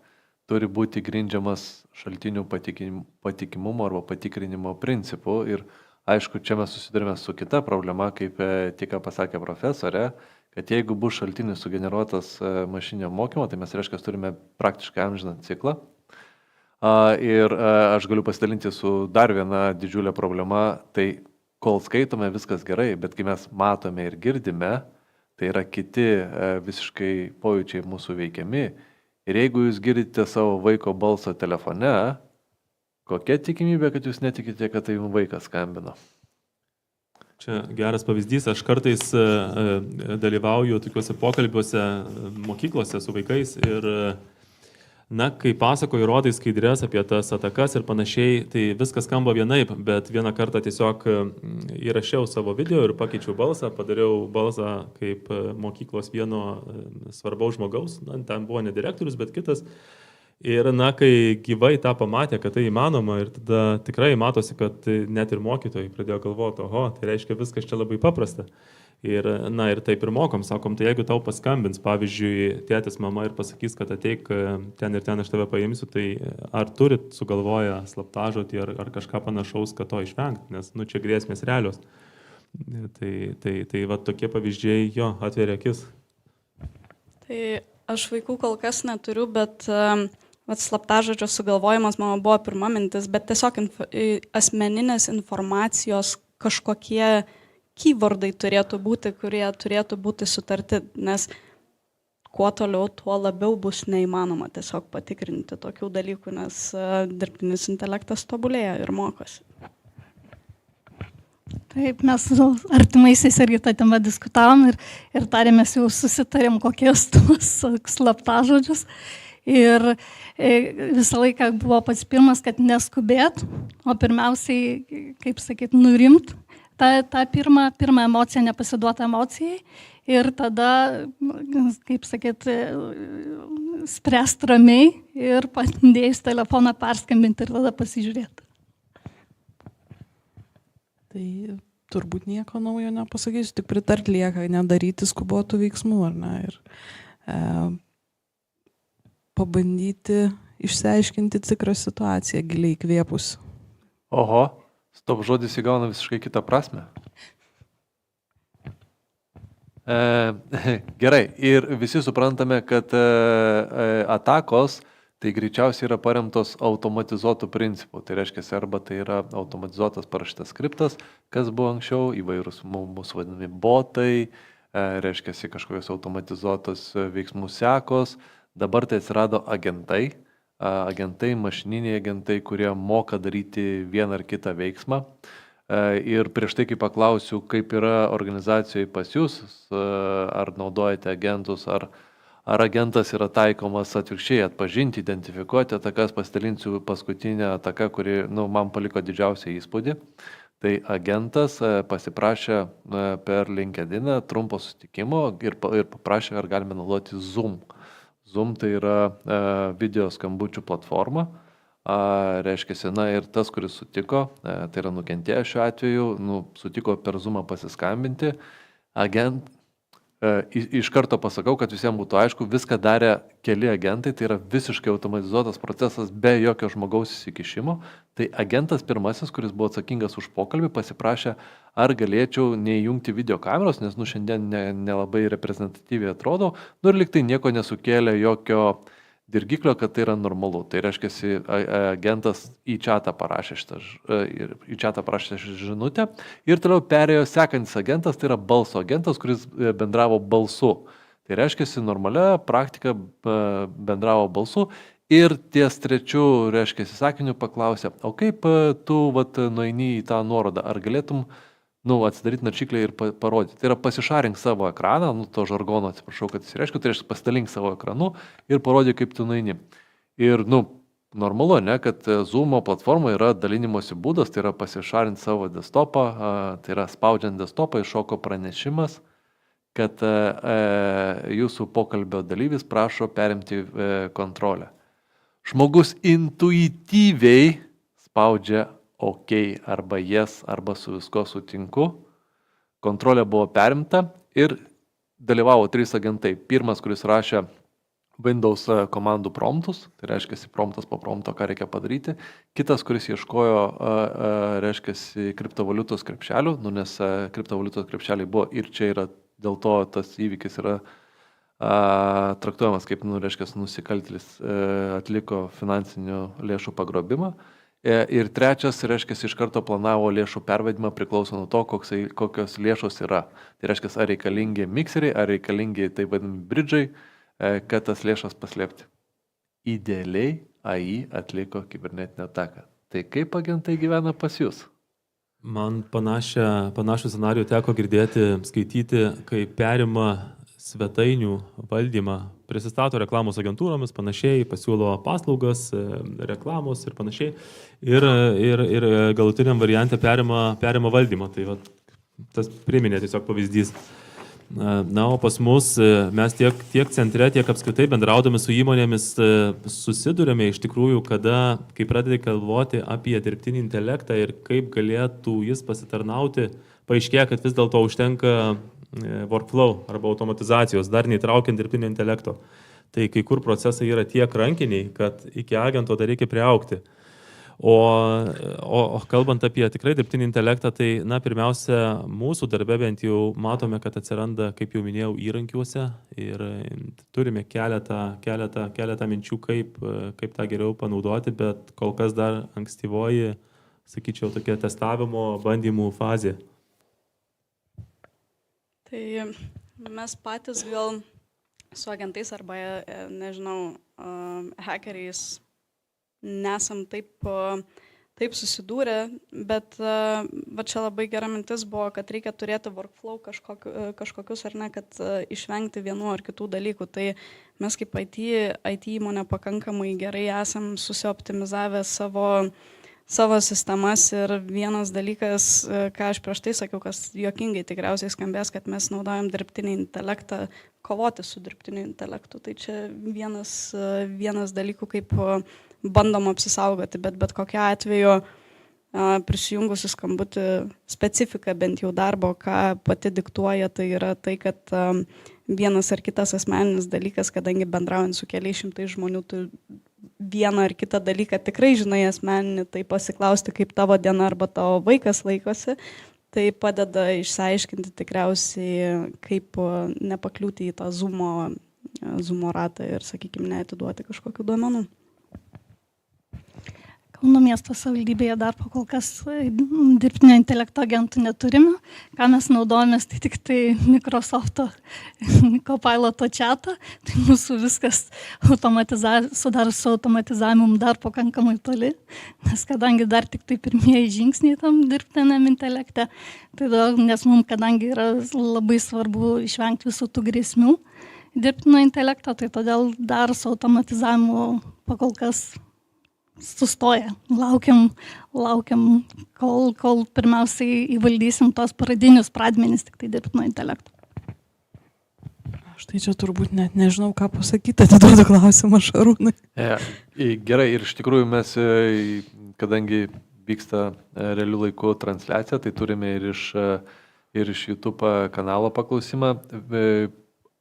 S4: turi būti grindžiamas šaltinių patikimumo arba patikrinimo principu. Ir aišku, čia mes susidurime su kita problema, kaip tik pasakė profesorė, kad jeigu bus šaltinis sugeneruotas mašininio mokymo, tai mes reiškia turime praktiškai amžiną ciklą. Ir aš galiu pasidalinti su dar viena didžiulė problema, tai kol skaitome viskas gerai, bet kai mes matome ir girdime, tai yra kiti visiškai pojūčiai mūsų veikiami. Ir jeigu jūs girdite savo vaiko balsą telefone, kokia tikimybė, kad jūs netikite, kad tai jums vaikas skambino?
S3: Čia geras pavyzdys. Aš kartais dalyvauju tokiuose pokalbiuose mokyklose su vaikais ir kai pasakoju, rodai skaidrės apie tas atakas ir panašiai, tai viskas skamba vienaip, bet vieną kartą tiesiog įrašiau savo video ir pakeičiau balsą, padariau balsą kaip mokyklos vieno svarbaus žmogaus, ten buvo ne direktorius, bet kitas. Ir kai gyvai tą pamatė, kad tai įmanoma, ir tada tikrai matosi, kad net ir mokytojai pradėjo galvoti, oho, tai reiškia viskas čia labai paprasta. Ir taip ir mokom, sakom, tai jeigu tau paskambins, pavyzdžiui, tėtis, mama ir pasakys, kad ateik ten ir ten aš tave paimsiu, tai ar turit sugalvoję slaptažodį ar kažką panašaus, kad to išvengti, nes čia grėsmės realios. Tai va tokie pavyzdžiai jo atveria akis.
S8: Tai aš vaikų kol kas neturiu, bet slaptažodžio sugalvojimas mano buvo pirma mintis, bet tiesiog asmeninės informacijos kažkokie keywordai turėtų būti, kurie turėtų būti sutarti, nes kuo toliau, tuo labiau bus neįmanoma tiesiog patikrinti tokių dalykų, nes dirbtinis intelektas tobulėja ir mokosi.
S9: Taip, mes su artimaisiais irgi tą temą diskutavom ir tarėmės jau susitarėm kokios tuos slaptažodžius. Ir visą laiką buvo pats pirmas, kad neskubėt, o pirmiausiai, kaip sakyt, nurimt tą pirmą emociją, nepasiduoti emocijai ir tada, kaip sakyt, spręst ramiai ir padėjus telefoną perskambinti ir tada pasižiūrėti.
S10: Tai turbūt nieko naujo nepasakysiu, tik pritart lieka, nedaryti skubotų veiksmų, ar ne, ir pabandyti išsiaiškinti tikrą situaciją, giliai įkvėpus.
S4: Oho, stop žodis įgauna visiškai kitą prasme. Gerai, ir visi suprantame, kad atakos tai greičiausiai yra paremtos automatizuotų principų. Tai reiškia, arba tai yra automatizuotas parašytas skriptas, kas buvo anksčiau, įvairūs mūsų vadinami botai, reiškia, kažkokios automatizuotos veiksmų sekos. Dabar tai atsirado agentai, mašininiai agentai, kurie moka daryti vieną ar kitą veiksmą. Ir prieš tai, kai paklausiu, kaip yra organizacijoje pas jūs, ar naudojate agentus, ar agentas yra taikomas atvirkščiai atpažinti, identifikuoti atakas, pasidalinsiu paskutinę ataką, kuri man paliko didžiausią įspūdį. Tai agentas pasiprašė per LinkedIn trumpo susitikimo ir paprašė, ar galime naudoti Zoom. Zoom tai yra video skambučių platforma. Reiškia, ir tas, kuris sutiko, tai yra nukentėjo šiuo atveju, sutiko per Zoomą pasiskambinti. Iš karto pasakau, kad visiems būtų aišku, viską darė keli agentai, tai yra visiškai automatizuotas procesas be jokio žmogaus įsikišimo. Tai agentas pirmasis, kuris buvo atsakingas už pokalbį, pasiprašė, ar galėčiau neįjungti video kameros, nes šiandien nelabai reprezentatyviai atrodo, ir lyg tai nieko nesukėlė jokio dirgiklio, kad tai yra normalu. Tai reiškia, agentas į chatą parašė žinutę ir toliau perėjo sekantis agentas, tai yra balso agentas, kuris bendravo balsu. Tai reiškia, normalia praktika bendravo balsu ir ties trečiu, reiškia, sakiniu paklausė, o kaip tu nueini į tą nuorodą, ar galėtum atsidaryti naršyklę ir parodyti. Tai yra pasišarink savo ekraną, to žargono, atsiprašau, kad jis reiškia, tai reiškia pasidalink savo ekranu ir parodyk, kaip tu nueini. Ir, normalu, kad Zoom platforma yra dalinimosi būdas, tai yra pasišarinti savo desktopą, tai yra spaudžiant desktopą iššoko pranešimas, kad jūsų pokalbio dalyvis prašo perimti kontrolę. Žmogus intuityviai spaudžia OK, arba yes, arba su visko sutinku. Kontrolė buvo perimta ir dalyvavo 3 agentai. Pirmas, kuris rašė Windows komandų promptus, tai reiškia promptas po prompto, ką reikia padaryti. Kitas, kuris ieškojo, reiškia, kriptovaliutos krepšelių, nes kriptovaliutos krepšeliai buvo ir čia yra, dėl to tas įvykis yra traktuojamas kaip, reiškia, nusikaltėlis atliko finansinių lėšų pagrobimą. Ir trečias, reiškia, iš karto planavo lėšų pervedimą priklauso nuo to, kokios lėšos yra. Tai reiškia, ar reikalingi mikseriai, ar reikalingi taip vadinami bridžai, kad tas lėšas paslėpti. Idealiai AI atliko kibernetinę ataką. Tai kaip agentai gyvena pas jūs?
S3: Man panašų scenarijų teko girdėti, skaityti, kai perima svetainių valdymą, prisistato reklamos agentūromis, panašiai, pasiūlo paslaugas, reklamos ir panašiai. Ir galutiniam variante perima valdymą. Tai tas priminė tiesiog pavyzdys. O pas mus mes tiek centre, tiek apskritai bendraudami su įmonėmis susidurėme iš tikrųjų, kai pradedi galvoti apie dirbtinį intelektą ir kaip galėtų jis pasitarnauti, paaiškėja, kad vis dėlto užtenka workflow arba automatizacijos, dar neįtraukiant dirbtinio intelekto. Tai kai kur procesai yra tiek rankiniai, kad iki agento dar reikia priaugti. O kalbant apie tikrai dirbtinį intelektą, tai pirmiausia, mūsų darbe bent jau matome, kad atsiranda, kaip jau minėjau, įrankiuose ir turime keletą minčių, kaip tą geriau panaudoti, bet kol kas dar ankstyvoji, sakyčiau, tokia testavimo, bandymų fazė.
S8: Tai mes patys gal su agentais arba, nežinau, hackeriais nesam taip taip susidūrę, bet va čia labai gera mintis buvo, kad reikia turėti workflow kažkokius ar ne, kad išvengti vienų ar kitų dalykų. Tai mes kaip IT įmonė pakankamai gerai esam susioptimizavę savo sistemas ir vienas dalykas, ką aš prieš tai sakiau, kas juokingai tikriausiai skambės, kad mes naudojam dirbtinį intelektą, kovoti su dirbtiniu intelektu. Tai čia vienas dalykų, kaip bandom apsisaugoti, bet kokiu atveju prisijungus į skambutį specifika bent jau darbo, ką pati diktuoja, tai yra tai, kad vienas ar kitas asmeninis dalykas, kadangi bendraujant su keliais šimtais žmonių, tu vieną ar kitą dalyką tikrai žinai asmeninį, tai pasiklausti, kaip tavo diena arba tavo vaikas laikosi, tai padeda išsiaiškinti tikriausiai, kaip nepakliūti į tą Zoomo ratą ir, sakykime, neatiduoti kažkokių duomenų.
S9: Kauno miesto savivaldybėje dar kol kas dirbtinio intelekto agentų neturime. Ką mes naudojamės, tai tik tai Microsoft'o Copiloto chatą. Tai mūsų viskas sudaro su automatizavimu dar pakankamai toli, nes kadangi dar tik tai pirmieji žingsniai tam dirbtiniam intelekte, tai nes mums kadangi yra labai svarbu išvengti visų tų grėsmių dirbtinio intelekto, tai todėl dar su automatizavimu pakol kas sustoja. Laukiam, kol pirmiausiai įvaldysim tos pradmenis tik tai dirbtino intelekto.
S10: Aš tai čia turbūt net nežinau, ką pasakyti, atiduodu klausimą Šarūnui.
S4: Gerai, ir iš tikrųjų mes, kadangi vyksta realių laikų transliacija, tai turime ir iš YouTube kanalo paklausimą.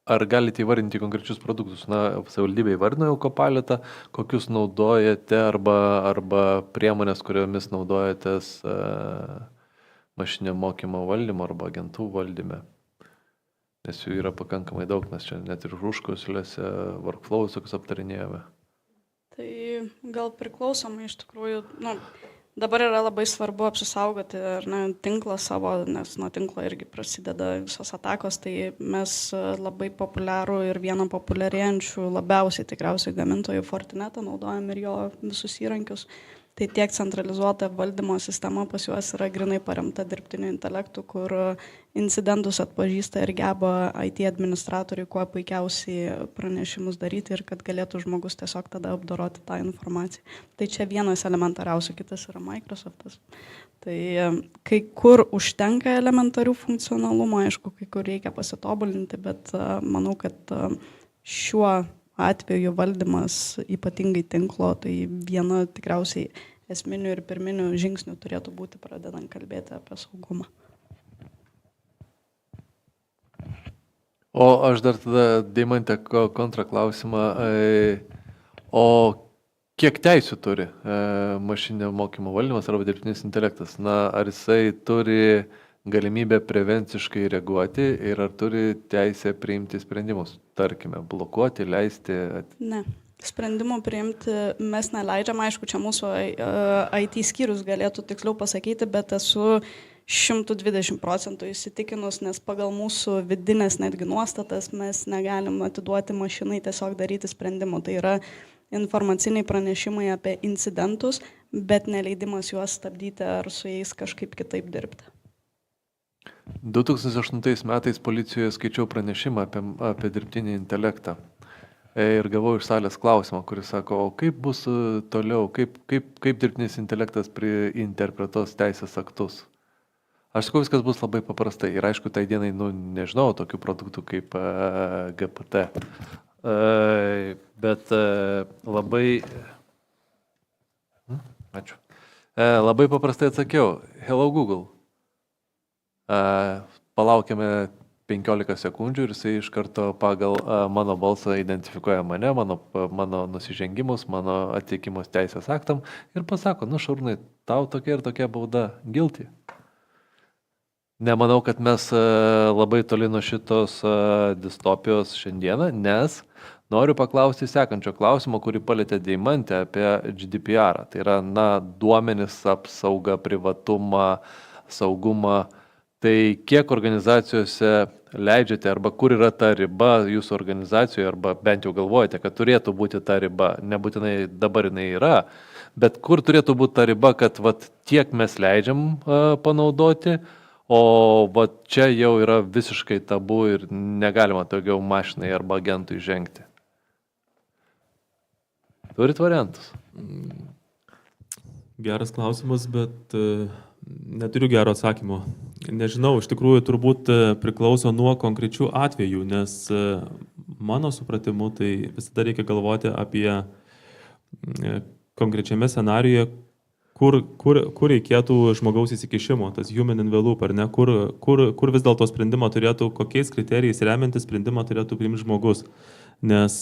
S4: Ar galite įvardinti konkrečius produktus? Na, savivaldybė įvardino jau Copilotą, kokius naudojate arba priemonės, kuriomis naudojatės mašinio mokymo valdymo arba agentų valdyme. Nes jų yra pakankamai daug, mes čia net ir užklausėlėse workflow visokius aptarinėjome.
S8: Tai gal priklausomai iš tikrųjų, dabar yra labai svarbu apsisaugoti tinklą savo, nes nuo tinklo irgi prasideda visos atakos, tai mes labai populiarų ir vieną populiarėjančių labiausiai tikriausiai gamintojų Fortinetą naudojam ir jo visus įrankius. Tai tiek centralizuota valdymo sistema pas juos yra grinai paremta dirbtiniu intelektu, kur incidentus atpažįsta ir geba IT administratoriui kuo puikiausiai pranešimus daryti ir kad galėtų žmogus tiesiog tada apdoroti tą informaciją. Tai čia vienas elementariausių, kitas yra Microsoftas. Tai kai kur užtenka elementarių funkcionalumo, aišku, kai kur reikia pasitobulinti, bet manau, kad šiuo atveju valdymas ypatingai tinklo, tai viena tikriausiai esminių ir pirminių žingsnių turėtų būti pradedant kalbėti apie saugumą.
S4: O aš dar tada, Deimante, kontraklausimą. O kiek teisių turi mašinio mokymo valdymas arba dirbtinis intelektas? Na, ar jisai turi galimybę prevenciškai reaguoti ir ar turi teisę priimti sprendimus? Tarkime, blokuoti, leisti?
S8: Ne. Sprendimų priimti mes neleidžiam, aišku, čia mūsų IT skyrius galėtų tiksliau pasakyti, bet esu 120% įsitikinus, nes pagal mūsų vidinės netgi nuostatas mes negalim atiduoti mašinai tiesiog daryti sprendimų. Tai yra informaciniai pranešimai apie incidentus, bet neleidimas juos stabdyti ar su jais kažkaip kitaip dirbti.
S4: 2008 metais policijoje skaičiau pranešimą apie dirbtinį intelektą ir gavau iš salės klausimą, kuris sako, o kaip bus toliau, kaip dirbtinis intelektas interpretuos teisės aktus. Aš sakau, viskas bus labai paprastai ir aišku, tai dienai, nežinau, tokių produktų kaip GPT, bet labai paprastai atsakiau, hello Google. Palaukėme 15 sekundžių ir jisai iš karto pagal mano balsą identifikuoja mane, mano nusižengimus, mano atitikimus teisės aktam ir pasako, Šarūnai, tau tokia ir tokia bauda, guilty. Nemanau, kad mes labai toli nuo šitos distopijos šiandieną, nes noriu paklausti sekančio klausimo, kurį palėtė Deimantė apie GDPR. Tai yra, duomenis, apsauga, privatumą, saugumą. Tai kiek organizacijose leidžiate arba kur yra ta riba jūsų organizacijoje arba bent jau galvojate, kad turėtų būti ta riba, nebūtinai dabar jinai yra, bet kur turėtų būti ta riba, kad vat, tiek mes leidžiam panaudoti, o vat, čia jau yra visiškai tabu ir negalima daugiau mašinai arba agentui žengti. Turit variantus?
S3: Geras klausimas, bet neturiu gero atsakymo. Nežinau, iš tikrųjų turbūt priklauso nuo konkrečių atvejų, nes mano supratimu tai visada reikia galvoti apie konkrečiame scenariuje, kur reikėtų žmogaus įsikišimo, tas human in the loop, ar ne, kur vis dėlto sprendimą turėtų, kokiais kriterijais remiantis sprendimą turėtų priimti žmogus. Nes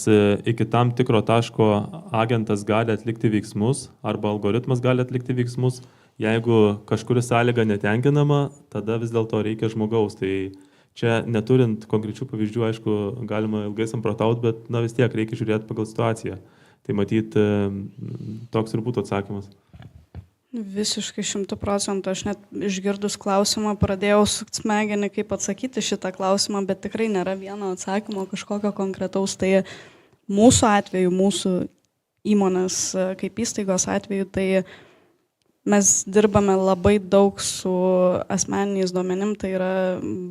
S3: iki tam tikro taško agentas gali atlikti veiksmus arba algoritmas gali atlikti veiksmus. Jeigu kažkuri sąlyga netenkinama, tada vis dėlto reikia žmogaus. Tai čia neturint konkrečių pavyzdžių, aišku, galima ilgai samprotauti, bet vis tiek reikia žiūrėti pagal situaciją. Tai matyt, toks ir būtų atsakymas.
S8: Visiškai 100%. Aš net išgirdus klausimą pradėjau sukti smegenį, kaip atsakyti šitą klausimą, bet tikrai nėra vieno atsakymo kažkokio konkretaus. Tai mūsų atveju, mūsų įmonės kaip įstaigos atveju, tai mes dirbame labai daug su asmeniniais duomenim, tai yra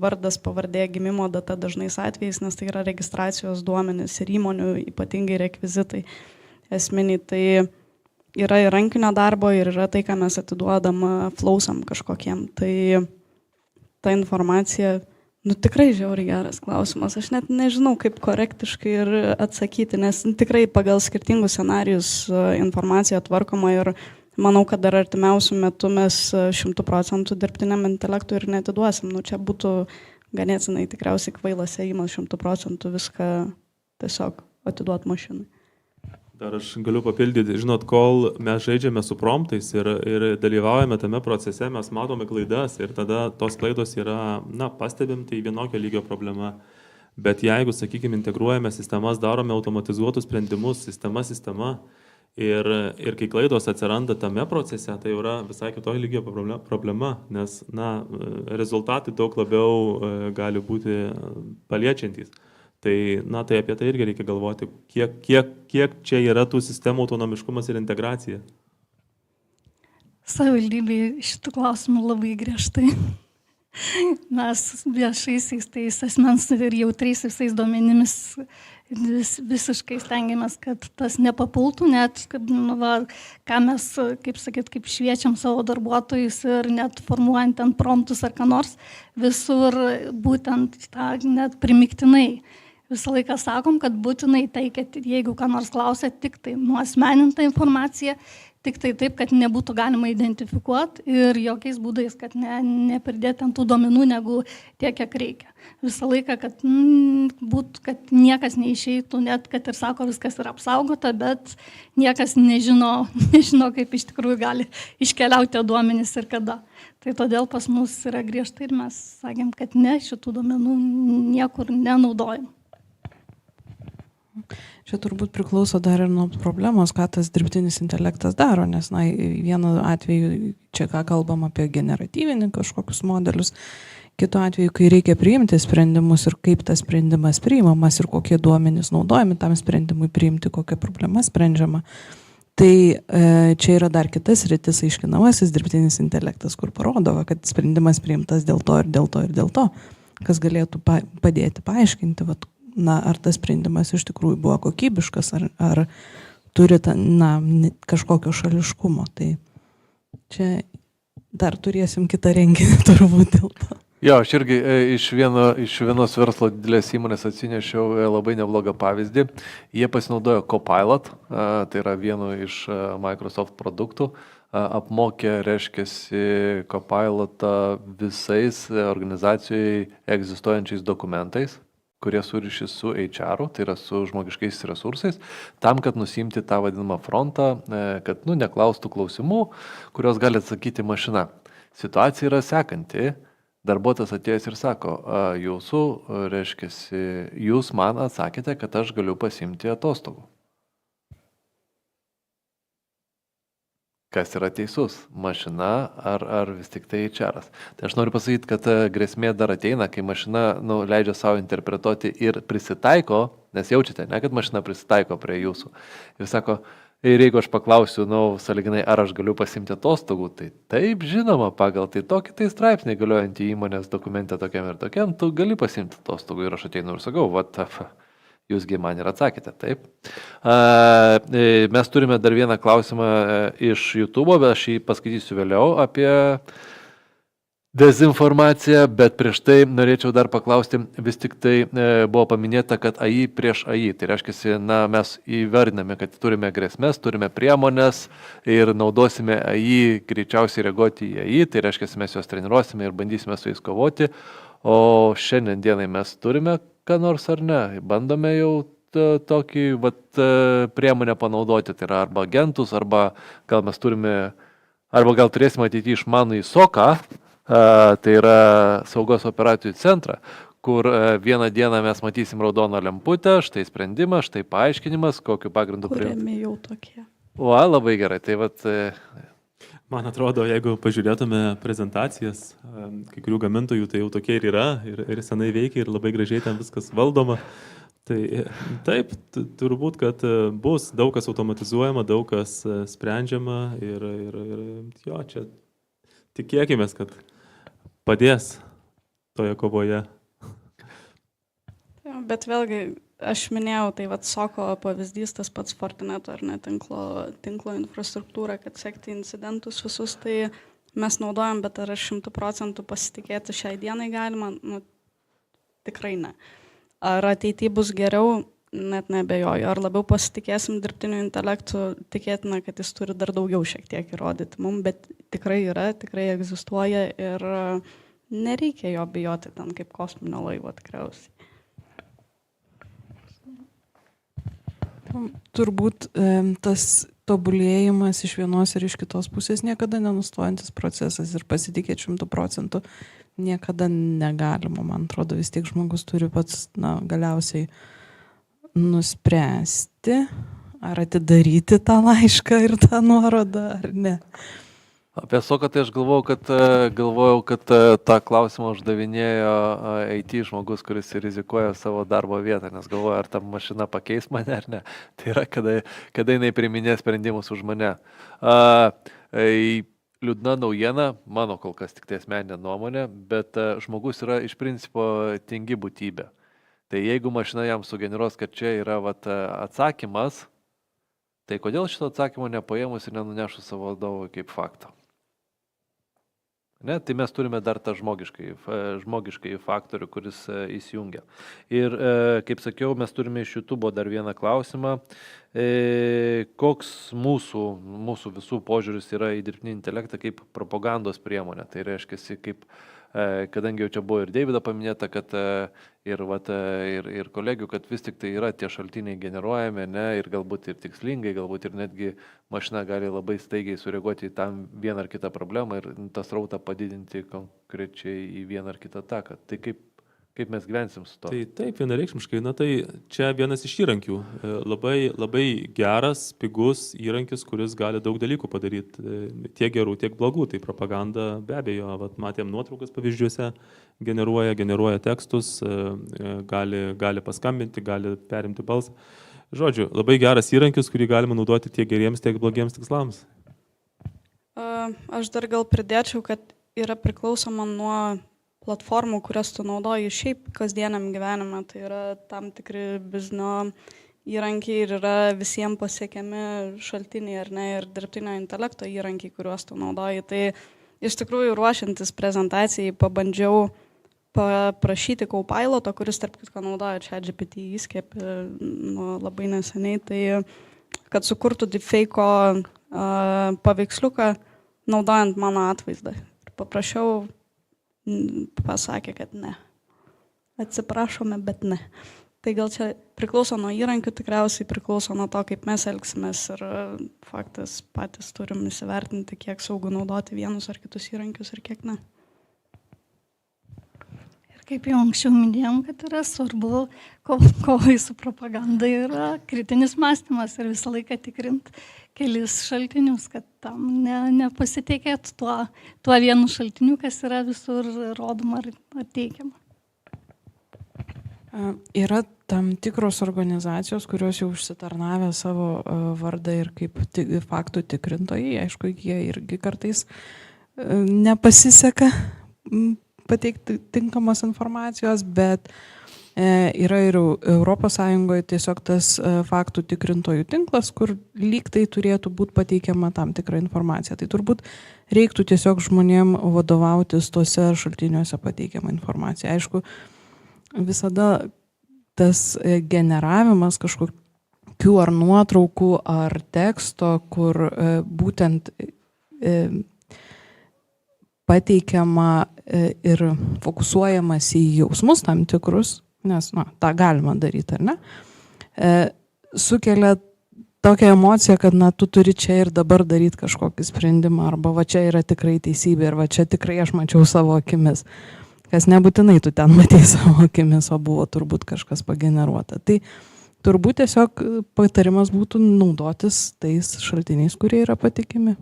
S8: vardas, pavardė, gimimo data dažnais atvejais, nes tai yra registracijos duomenys ir įmonių ypatingai rekvizitai esminiai. Tai yra ir rankinio darbo ir yra tai, ką mes atiduodam flausam kažkokiem. Tai ta informacija, tikrai žiauriai geras klausimas. Aš net nežinau, kaip korektiškai ir atsakyti, nes tikrai pagal skirtingus scenarius informacija tvarkoma ir manau, kad dar artimiausių metų mes 100% dirbtiniam intelektui ir netiduosim. Čia būtų ganėtinai tikriausiai kvailas ėjimas 100% viską tiesiog atiduot mašinai.
S3: Dar aš galiu papildyti, žinot, kol mes žaidžiame su promptais ir dalyvaujame tame procese, mes matome klaidas ir tada tos klaidos yra, pastebim, tai vienokio lygio problema. Bet jeigu, sakykime, integruojame sistemas, darome automatizuotus sprendimus, sistema, ir kai klaidos atsiranda tame procese, tai yra visai kitokio lygio problema, nes, rezultatai daug labiau gali būti paliečiantys. Tai apie tai irgi reikia galvoti, kiek čia yra tų sistemų autonomiškumas ir integracija.
S9: Savivaldybė šitų klausimų labai griežtai. Mes viešaisiais tais asmens ir jautriais visais duomenimis visiškai stengiamės, kad tas nepapultų, net ką mes, kaip šviečiam savo darbuotojus ir net formuojant ten promptus ar ką nors, visur būtent tą net primiktinai. Visą laiką sakom, kad būtinai teikėt, jeigu ką nors klausia, tik tai nuasmenintą informaciją, tik tai taip, kad nebūtų galima identifikuoti ir jokiais būdais, kad nepridėti ant tų duomenų negu tiek, kiek reikia. Visą laiką, kad niekas neišeitų, net kad ir sako, viskas yra apsaugota, bet niekas nežino, kaip iš tikrųjų gali iškeliauti duomenys ir kada. Tai todėl pas mus yra griežtai ir mes sakėm, kad šitų duomenų niekur nenaudojam.
S10: Čia turbūt priklauso dar ir nuo problemos, ką tas dirbtinis intelektas daro, nes vienu atveju čia ką kalbam apie generatyvinį kažkokius modelius, kitu atveju, kai reikia priimti sprendimus ir kaip tas sprendimas priimamas ir kokie duomenys naudojami tam sprendimui priimti, kokia problema sprendžiama. Tai čia yra dar kitas rytis aiškinamasis dirbtinis intelektas, kur parodo, kad sprendimas priimtas dėl to ir dėl to ir dėl to, kas galėtų padėti paaiškinti, ar tas sprendimas iš tikrųjų buvo kokybiškas, ar turi kažkokio šališkumo. Tai čia dar turėsim kitą renginį turbūt dėl to.
S4: Jo, aš irgi iš vienos verslo didelės įmonės atsinešiau labai neblogą pavyzdį. Jie pasinaudojo Copilot, tai yra vienu iš Microsoft produktų, apmokė, reiškiasi, Copilotą visais organizacijai egzistuojančiais dokumentais, kurie suriši su HR, tai yra su žmogiškais resursais, tam, kad nusimti tą vadinamą frontą, kad neklaustų klausimų, kurios gali atsakyti mašina. Situacija yra sekanti. Darbuotojas atėjęs ir sako, jūs man atsakėte, kad aš galiu pasimti atostogų. Kas yra teisus? Mašina ar vis tik tai HR-as? Tai aš noriu pasakyti, kad grėsmė dar ateina, kai mašina leidžia savo interpretuoti ir prisitaiko, nes jaučiate, ne, kad mašina prisitaiko prie jūsų. Ir sako, Ir jeigu aš paklausiu, sąlyginai, ar aš galiu pasimti atostogų, tai taip, žinoma, pagal tai tokį straipsnį galiojantį įmonės dokumente tokiam ir tokiam, tu gali pasimti atostogų. Ir aš ateinu ir sakau, jūsgi man ir atsakėte, taip. Mes turime dar vieną klausimą iš YouTube, bet aš jį paskaitysiu vėliau apie dezinformaciją, bet prieš tai norėčiau dar paklausti, vis tik tai buvo paminėta, kad AI prieš AI. Tai reiškia, mes įvardiname, kad turime grėsmės, turime priemonės ir naudosime AI greičiausiai reaguoti į AI, tai reiškia, mes juos treniruosime ir bandysime su jais kovoti. O šiandien dienai mes turime ką nors ar ne? Bandome jau tokį priemonę panaudoti, tai yra arba agentus, arba gal mes turime, arba gal turėsime ateityje išmanų į SOCą, tai yra saugos operacijų centrą, kur vieną dieną mes matysim raudoną lemputę, štai sprendimas, štai paaiškinimas, kokiu pagrindu
S8: Kuriami jau tokie.
S4: Labai gerai, tai
S3: Man atrodo, jeigu pažiūrėtume prezentacijas, kai kurių gamintojų, tai jau tokie ir yra, ir senai veikia, ir labai gražiai ten viskas valdoma. Tai taip, turbūt, kad bus daug kas automatizuojama, daug kas sprendžiama ir jo, čia tikėkime, kad padės toje kovoje.
S8: Bet vėlgi, aš minėjau, tai SOCO pavyzdys, tas pats Fortinet ar ne tinklo infrastruktūra, kad sekti incidentus visus, tai mes naudojam, bet ar 100% pasitikėti šiai dienai galima? Tikrai ne. Ar ateityje bus geriau? Net nebejoju. Ar labiau pasitikėsim dirbtiniu intelektu? Tikėtina, kad jis turi dar daugiau šiek tiek įrodyti mums, bet tikrai yra, tikrai egzistuoja ir nereikia jo bijoti ten kaip kosminio laivo tikriausiai.
S10: Turbūt tas tobulėjimas iš vienos ir iš kitos pusės niekada nenustojantis procesas ir pasitikėti 100% niekada negalima. Man atrodo, vis tiek žmogus turi pats galiausiai nuspręsti, ar atidaryti tą laišką ir tą nuorodą, ar ne.
S4: Apie SOCą tai aš galvojau, kad tą klausimą uždavinėjo IT žmogus, kuris rizikuoja savo darbo vietą, nes galvoja, ar ta mašina pakeis mane ar ne. Tai yra, kada jinai priiminės sprendimus už mane. Liūdna naujiena, mano kol kas tik tai asmeninė nuomonė, bet žmogus yra iš principo tingi būtybė. Tai jeigu mašina jam sugeneruos, kad čia yra atsakymas, tai kodėl šito atsakymo nepaėmus ir nenunešus savo vadovui kaip faktą? Ne, tai mes turime dar tą žmogiškai faktorių, kuris įsijungia. Ir, kaip sakiau, mes turime iš YouTube dar vieną klausimą. Koks mūsų visų požiūris yra į dirbtinį intelektą kaip propagandos priemonę? Tai reiškia, kadangi jau čia buvo ir Deivido paminėta, kad ir kolegių, kad vis tik tai yra tie šaltiniai generuojami, ne, ir galbūt ir tikslingai, galbūt ir netgi mašina gali labai staigiai sureaguoti į tam vieną ar kitą problemą ir tą srautą padidinti konkrečiai į vieną ar kitą taką. Tai kaip mes gyvensim su to?
S3: Tai taip, vienareikšmiškai, tai čia vienas iš įrankių. Labai geras, pigus įrankis, kuris gali daug dalykų padaryti, tiek gerų, tiek blogų. Tai propaganda be abejo, matėm nuotraukas pavyzdžiuose, generuoja tekstus, gali paskambinti, gali perimti balsą. Žodžiu, labai geras įrankis, kurį galima naudoti tiek geriems, tiek blogiems tikslams.
S8: Aš dar gal pridėčiau, kad yra priklausoma nuo platformų, kurias tu naudoji šiaip kasdieniam gyvenime, tai yra tam tikri biznio įrankiai ir yra visiems pasiekiami šaltiniai ar ne, ir dirbtinio intelekto įrankiai, kuriuos tu naudoji. Tai iš tikrųjų ruošiantis prezentacijai pabandžiau paprašyti Copiloto, kuris tarp kitko naudoja ChatGPT įskiepį labai neseniai, tai kad sukurtų deepfake'o paveiksliuką naudojant mano atvaizdą. Paprašiau, pasakė, kad ne. Atsiprašome, bet ne. Tai gal čia priklauso nuo įrankių, tikriausiai priklauso nuo to, kaip mes elgsimės ir faktas patys turim įsivertinti, kiek saugu naudoti vienus ar kitus įrankius ir kiek ne.
S9: Ir kaip jau anksčiau minėjom, kad yra svarbu kovai su propaganda yra kritinis mąstymas ir visą laiką tikrint kelis šaltinius, kad tam nepasitikėtų tuo vienu šaltiniu, kas yra visur rodoma ar teikiama.
S10: Yra tam tikros organizacijos, kurios jau užsitarnavę savo vardą ir kaip faktų tikrintojai, aišku, jie irgi kartais nepasiseka pateikti tinkamos informacijos, bet yra ir Europos Sąjungoje tiesiog tas faktų tikrintojų tinklas, kur lyg tai turėtų būti pateikiama tam tikra informacija. Tai turbūt reiktų tiesiog žmonėm vadovautis tose šaltiniuose pateikiama informacija. Aišku, visada tas generavimas kažkokių ar nuotraukų, ar teksto, kur būtent pateikiama ir fokusuojamas į jausmus tam tikrus, nes, tą galima daryti, ar ne, sukelia tokią emociją, kad, tu turi čia ir dabar daryti kažkokį sprendimą, arba va čia yra tikrai teisybė, ir va čia tikrai aš mačiau savo akimis, kas nebūtinai tu ten matei savo akimis, o buvo turbūt kažkas pageneruota. Tai turbūt tiesiog patarimas būtų naudotis tais šaltiniais, kurie yra patikimi.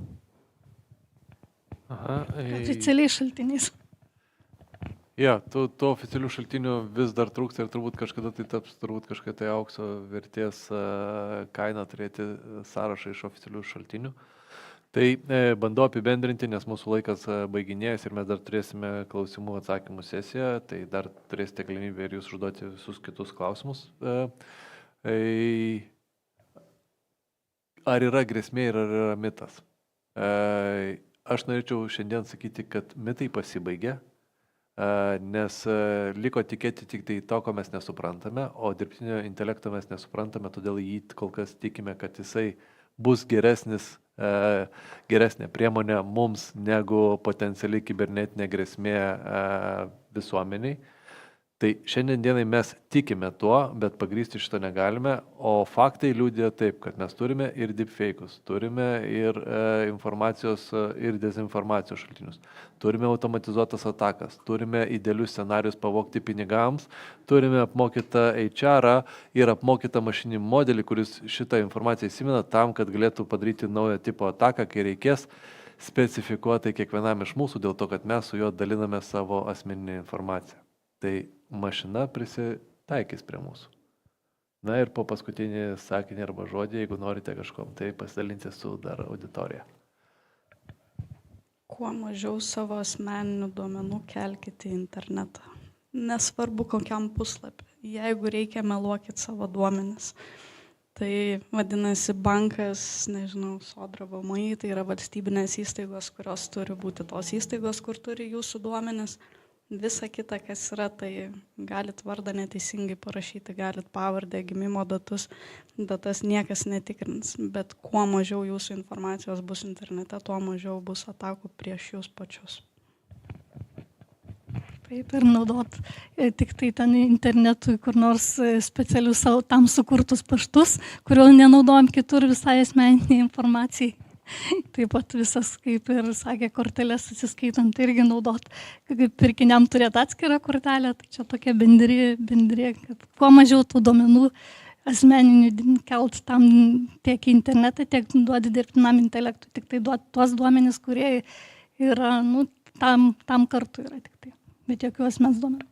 S9: Oficialiais šaltiniais.
S4: Tų oficialių šaltinių vis dar trūksta ir turbūt kažkada tai taps kažkokia tai aukso vertės kaina turėti sąrašą iš oficialių šaltinių. Tai bandau apibendrinti, nes mūsų laikas baiginėjęs ir mes dar turėsime klausimų atsakymų sesiją, tai dar turėsite galimybę ir jūs užduoti visus kitus klausimus. Ar yra grėsmė ir ar yra mitas? Aš norėčiau šiandien sakyti, kad mitai pasibaigė, nes liko tikėti tik tai to, ko mes nesuprantame, o dirbtinio intelekto mes nesuprantame, todėl jį kol kas tikime, kad jisai bus geresnė priemonė mums negu potencialiai kibernetinė grėsmė visuomeniai. Tai šiandien dienai mes tikime tuo, bet pagrįsti šito negalime, o faktai liudija taip, kad mes turime ir deepfake'us, turime ir informacijos ir dezinformacijos šaltinius, turime automatizuotas atakas, turime idealius scenarius pavogti pinigams, turime apmokytą HR-ą ir apmokytą mašininį modelį, kuris šitą informaciją įsimena tam, kad galėtų padaryti naują tipo ataką, kai reikės specifikuoti kiekvienam iš mūsų, dėl to, kad mes su juo daliname savo asmeninę informaciją. Tai mašina prisitaikys prie mūsų. Na ir po paskutinį sakinį arba žodį, jeigu norite kažkom, tai pasidalinti su dar auditorija.
S8: Kuo mažiau savo asmeninių duomenų kelkite į internetą. Nesvarbu kokiam puslapį. Jeigu reikia, meluokit savo duomenis. Tai vadinasi bankas, Sodra VMI, tai yra valstybinės įstaigos, kurios turi būti tos įstaigos, kur turi jūsų duomenis. Visa kita, kas yra, tai galit vardą neteisingai parašyti, galit pavardę, gimimo datas niekas netikrins, bet kuo mažiau jūsų informacijos bus internete, tuo mažiau bus atakų prieš jūs pačius.
S9: Taip, ir naudot tik tai ten internetui kur nors specialius savo tam sukurtus paštus, kurio nenaudojam kitur visai asmeniniai informacijai. Taip pat visas, kaip ir sakė, kortelės atsiskaitant irgi naudot, pirkiniam turėti atskirą kortelę, tai čia tokia bendrė, kad kuo mažiau tų duomenų asmeninių kelt tam tiek į internetą, tiek duoti dirbtinam intelektui, tik tai duoti tuos duomenis, kurie yra, tam kartu yra tik tai, bet jokių asmens duomenų.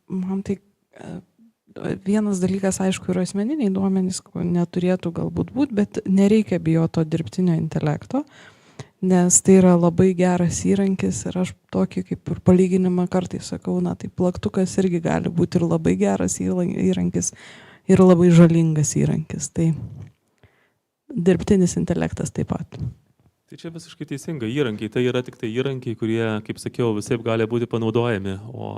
S10: Man tai vienas dalykas, aišku, yra asmeniniai duomenys, ko neturėtų galbūt būti, bet nereikia bijoti to dirbtinio intelekto, nes tai yra labai geras įrankis ir aš tokį kaip ir palyginimą kartais sakau, tai plaktukas irgi gali būti ir labai geras įrankis ir labai žalingas įrankis. Tai dirbtinis intelektas taip pat.
S3: Tai čia visiškai teisinga įrankiai, tai yra tik tai įrankiai, kurie, kaip sakiau, visaip gali būti panaudojami, o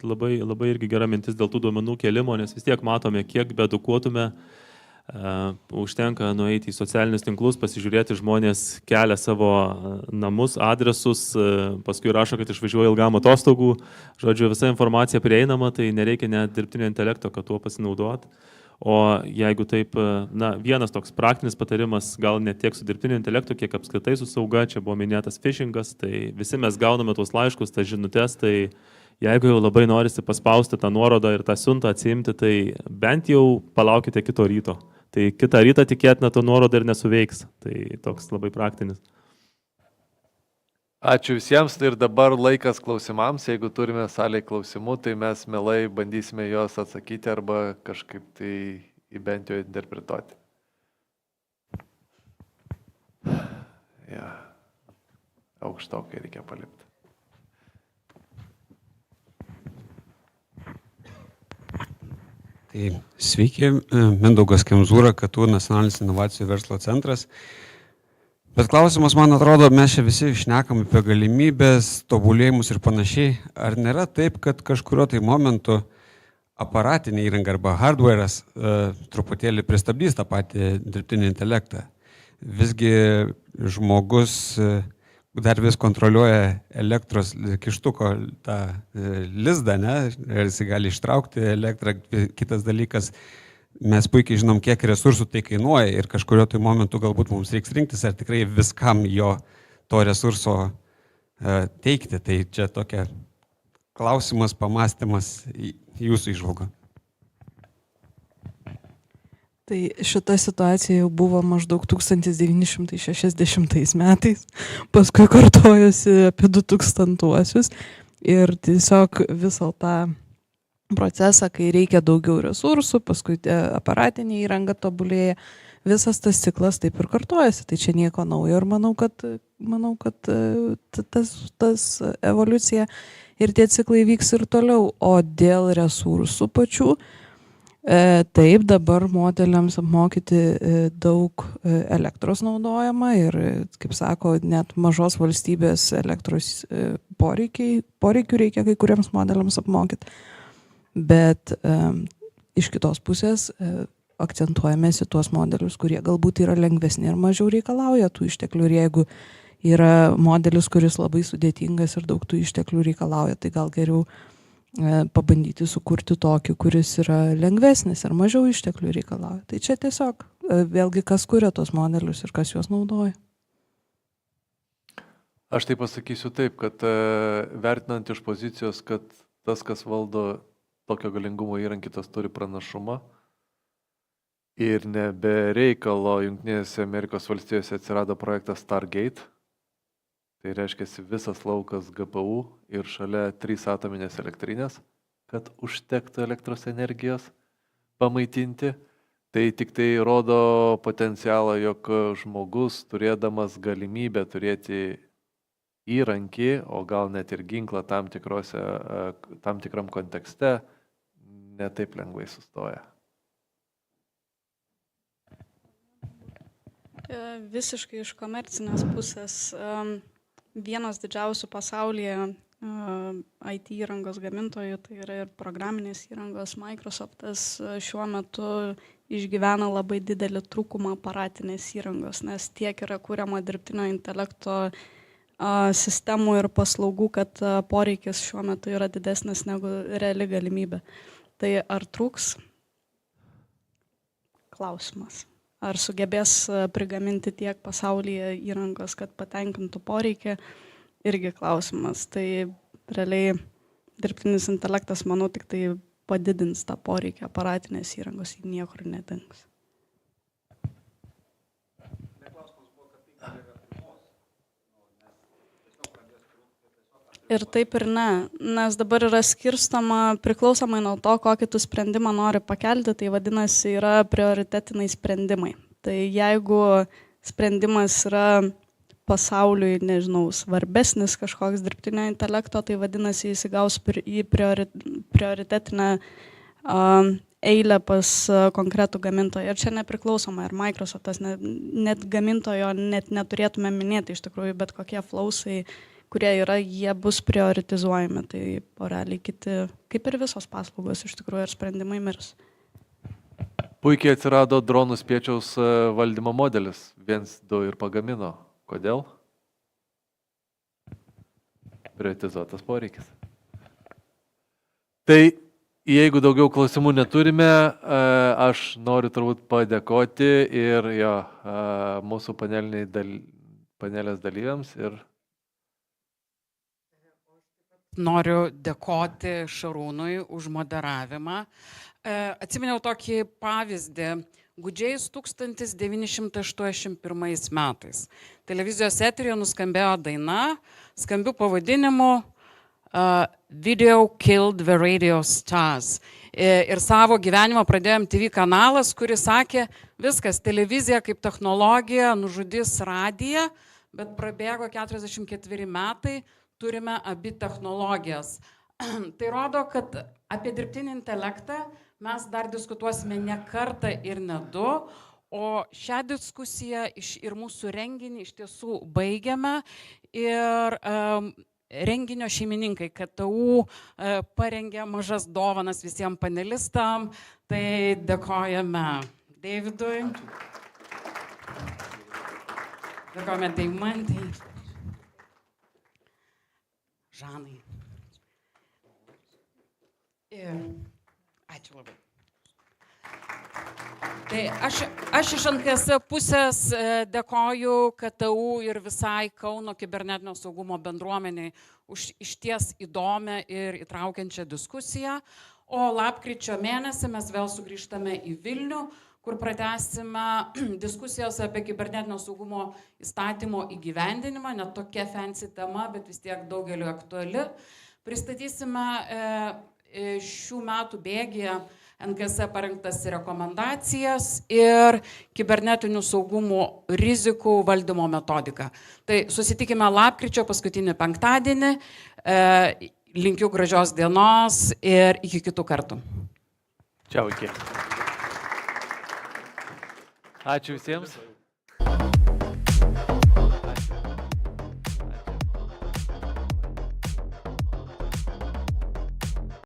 S3: labai, labai irgi gera mintis dėl tų duomenų kėlimo, nes vis tiek matome, kiek beedukuotume, užtenka nueiti į socialinius tinklus, pasižiūrėti, žmonės kelia savo namus, adresus, paskui rašo, kad išvažiuoja ilgam atostogų, žodžiu, visa informacija prieinama, tai nereikia net dirbtinio intelekto, kad tuo pasinaudoti. O jeigu taip, vienas toks praktinis patarimas, gal ne tiek su dirbtiniu intelektu, kiek apskritai su sauga, čia buvo minėtas phishingas, tai visi mes gauname tuos laiškus, tas žinutes, tai jeigu jau labai norisi paspausti tą nuorodą ir tą siuntą atsiimti, tai bent jau palaukite kito ryto. Tai kitą rytą tikėtina to nuorodą ir nesuveiks, tai toks labai praktinis.
S4: Ačiū visiems ir dabar laikas klausimams. Jeigu turime salėje klausimų, tai mes mielai bandysime juos atsakyti arba kažkaip tai bent jau interpretuoti. Ja. Aukštokai reikia palipti.
S11: Tai sveiki, Mindaugas Kemzūra, KTU Nacionalinis inovacijų verslo centras. Bet klausimas, man atrodo, mes čia visi šnekam apie galimybės, tobulėjimus ir panašiai. Ar nėra taip, kad kažkurio tai momentu aparatinė įranga arba hardware'as truputėlį pristabdys tą patį dirbtinį intelektą? Visgi žmogus dar vis kontroliuoja elektros kištuko tą lizdą, ne? Ir jis gali ištraukti elektrą. Kitas dalykas, mes puikiai žinom, kiek resursų tai kainuoja ir kažkurio tai momentu galbūt mums reiks rinktis, ar tikrai viskam jo to resurso teikti. Tai čia tokia klausimas, pamastymas, jūsų įžvalga.
S10: Tai šita situacija jau buvo maždaug 1960 metais, paskui kartojosi apie 2000-uosius ir tiesiog visą tą procesą, kai reikia daugiau resursų, paskui aparatinė įranga tobulėja, visas tas ciklas taip ir kartojasi, tai čia nieko naujo ir manau, kad tas evoliucija ir tie ciklai vyks ir toliau, o dėl resursų pačių, taip dabar modeliams apmokyti daug elektros naudojama ir, kaip sako, net mažos valstybės elektros poreikių reikia kai kuriems modeliams apmokyti. Bet iš kitos pusės akcentuojamės į tuos modelius, kurie galbūt yra lengvesni ir mažiau reikalauja tų išteklių. Ir jeigu yra modelis, kuris labai sudėtingas ir daug tų išteklių reikalauja, tai gal geriau pabandyti sukurti tokį, kuris yra lengvesnis ir mažiau išteklių reikalauja. Tai čia tiesiog vėlgi kas kuria tos modelius ir kas juos naudoja.
S4: Aš tai pasakysiu taip, kad vertinant iš pozicijos, kad tas, kas valdo tokio galingumo įrankį, tas turi pranašumą ir nebe reikalo Junktinėse Amerikos valstijose atsirado projektas Stargate. Tai reiškia visas laukas GPU ir šalia 3 atominės elektrinės, kad užtektų elektros energijos pamaitinti. Tai tik tai rodo potencialą, jog žmogus, turėdamas galimybę turėti įrankį, o gal net ir ginklą tam tikram kontekste, netaip lengvai sustoja.
S8: Visiškai iš komercinės pusės vienas didžiausių pasaulyje IT įrangos gamintojų, tai yra ir programinės įrangos Microsoftas šiuo metu išgyvena labai didelį trūkumą aparatinės įrangos, nes tiek yra kuriama dirbtinio intelekto sistemų ir paslaugų, kad poreikis šiuo metu yra didesnis negu reali galimybė. Tai ar trūks? Klausimas. Ar sugebės prigaminti tiek pasaulyje įrangos, kad patenkintų poreikį? Irgi klausimas. Tai realiai dirbtinis intelektas, manau, tik tai padidins tą poreikį aparatinės įrangos, į niekur nedings. Ir taip ir ne, nes dabar yra skirstoma priklausomai nuo to, kokį tu sprendimą nori pakelti, tai vadinasi yra prioritetiniai sprendimai. Tai jeigu sprendimas yra pasauliui, nežinau, svarbesnis kažkoks dirbtinio intelekto, tai vadinasi jis įgaus į prioritetinę eilę pas konkretų gamintoją. Ir čia nepriklausoma, ir Microsoftas, net gamintojo net neturėtume minėti iš tikrųjų, bet kokie flausai, kurie yra, jie bus prioritizuojami. Tai realiai kiti, kaip ir visos paslaugos iš tikrųjų, ir sprendimai mirs.
S4: Puikiai atsirado dronų spiečiaus valdymo modelis. 1-2 ir pagamino. Kodėl? Prioritizuotas poreikis. Tai jeigu daugiau klausimų neturime, aš noriu turbūt padėkoti ir mūsų panelės dalyviams. Ir
S1: noriu dėkoti Šarūnui už moderavimą. Atsiminiau tokį pavyzdį, gudžiais 1981 metais. Televizijos eteryje nuskambėjo daina, skambių pavadinimu Video Killed the Radio Stars. Ir savo gyvenimą pradėjo MTV kanalas, kuris sakė, viskas, televizija kaip technologija nužudys radiją, bet prabėgo 44 metai, turime abi technologijas. Tai rodo, kad apie dirbtinį intelektą mes dar diskutuosime ne kartą ir ne du, o šią diskusiją ir mūsų renginį iš tiesų baigiame ir renginio šeimininkai KTU parengė mažas dovanas visiems panelistam, tai dėkojame Davidui, dėkojame Deimantai, Žanai. Ir ačiū labai. Tai aš iš NKS pusės dėkoju KTU ir visai Kauno kibernetinio saugumo bendruomeniai už išties įdomią ir įtraukiančią diskusiją. O lapkričio mėnesį mes vėl sugrįžtame į Vilnių, kur pratęsime diskusijos apie kibernetinio saugumo įstatymo įgyvendinimą, net tokia fancy tema, bet vis tiek daugeliu aktuali. Pristatysime šių metų bėgyje NKS parengtas rekomendacijas ir kibernetinių saugumų rizikų valdymo metodiką. Tai susitikime lapkričio paskutinį penktadienį. Linkiu gražios dienos ir iki kitų kartų.
S4: Čiau, iki. Ačiū visiems.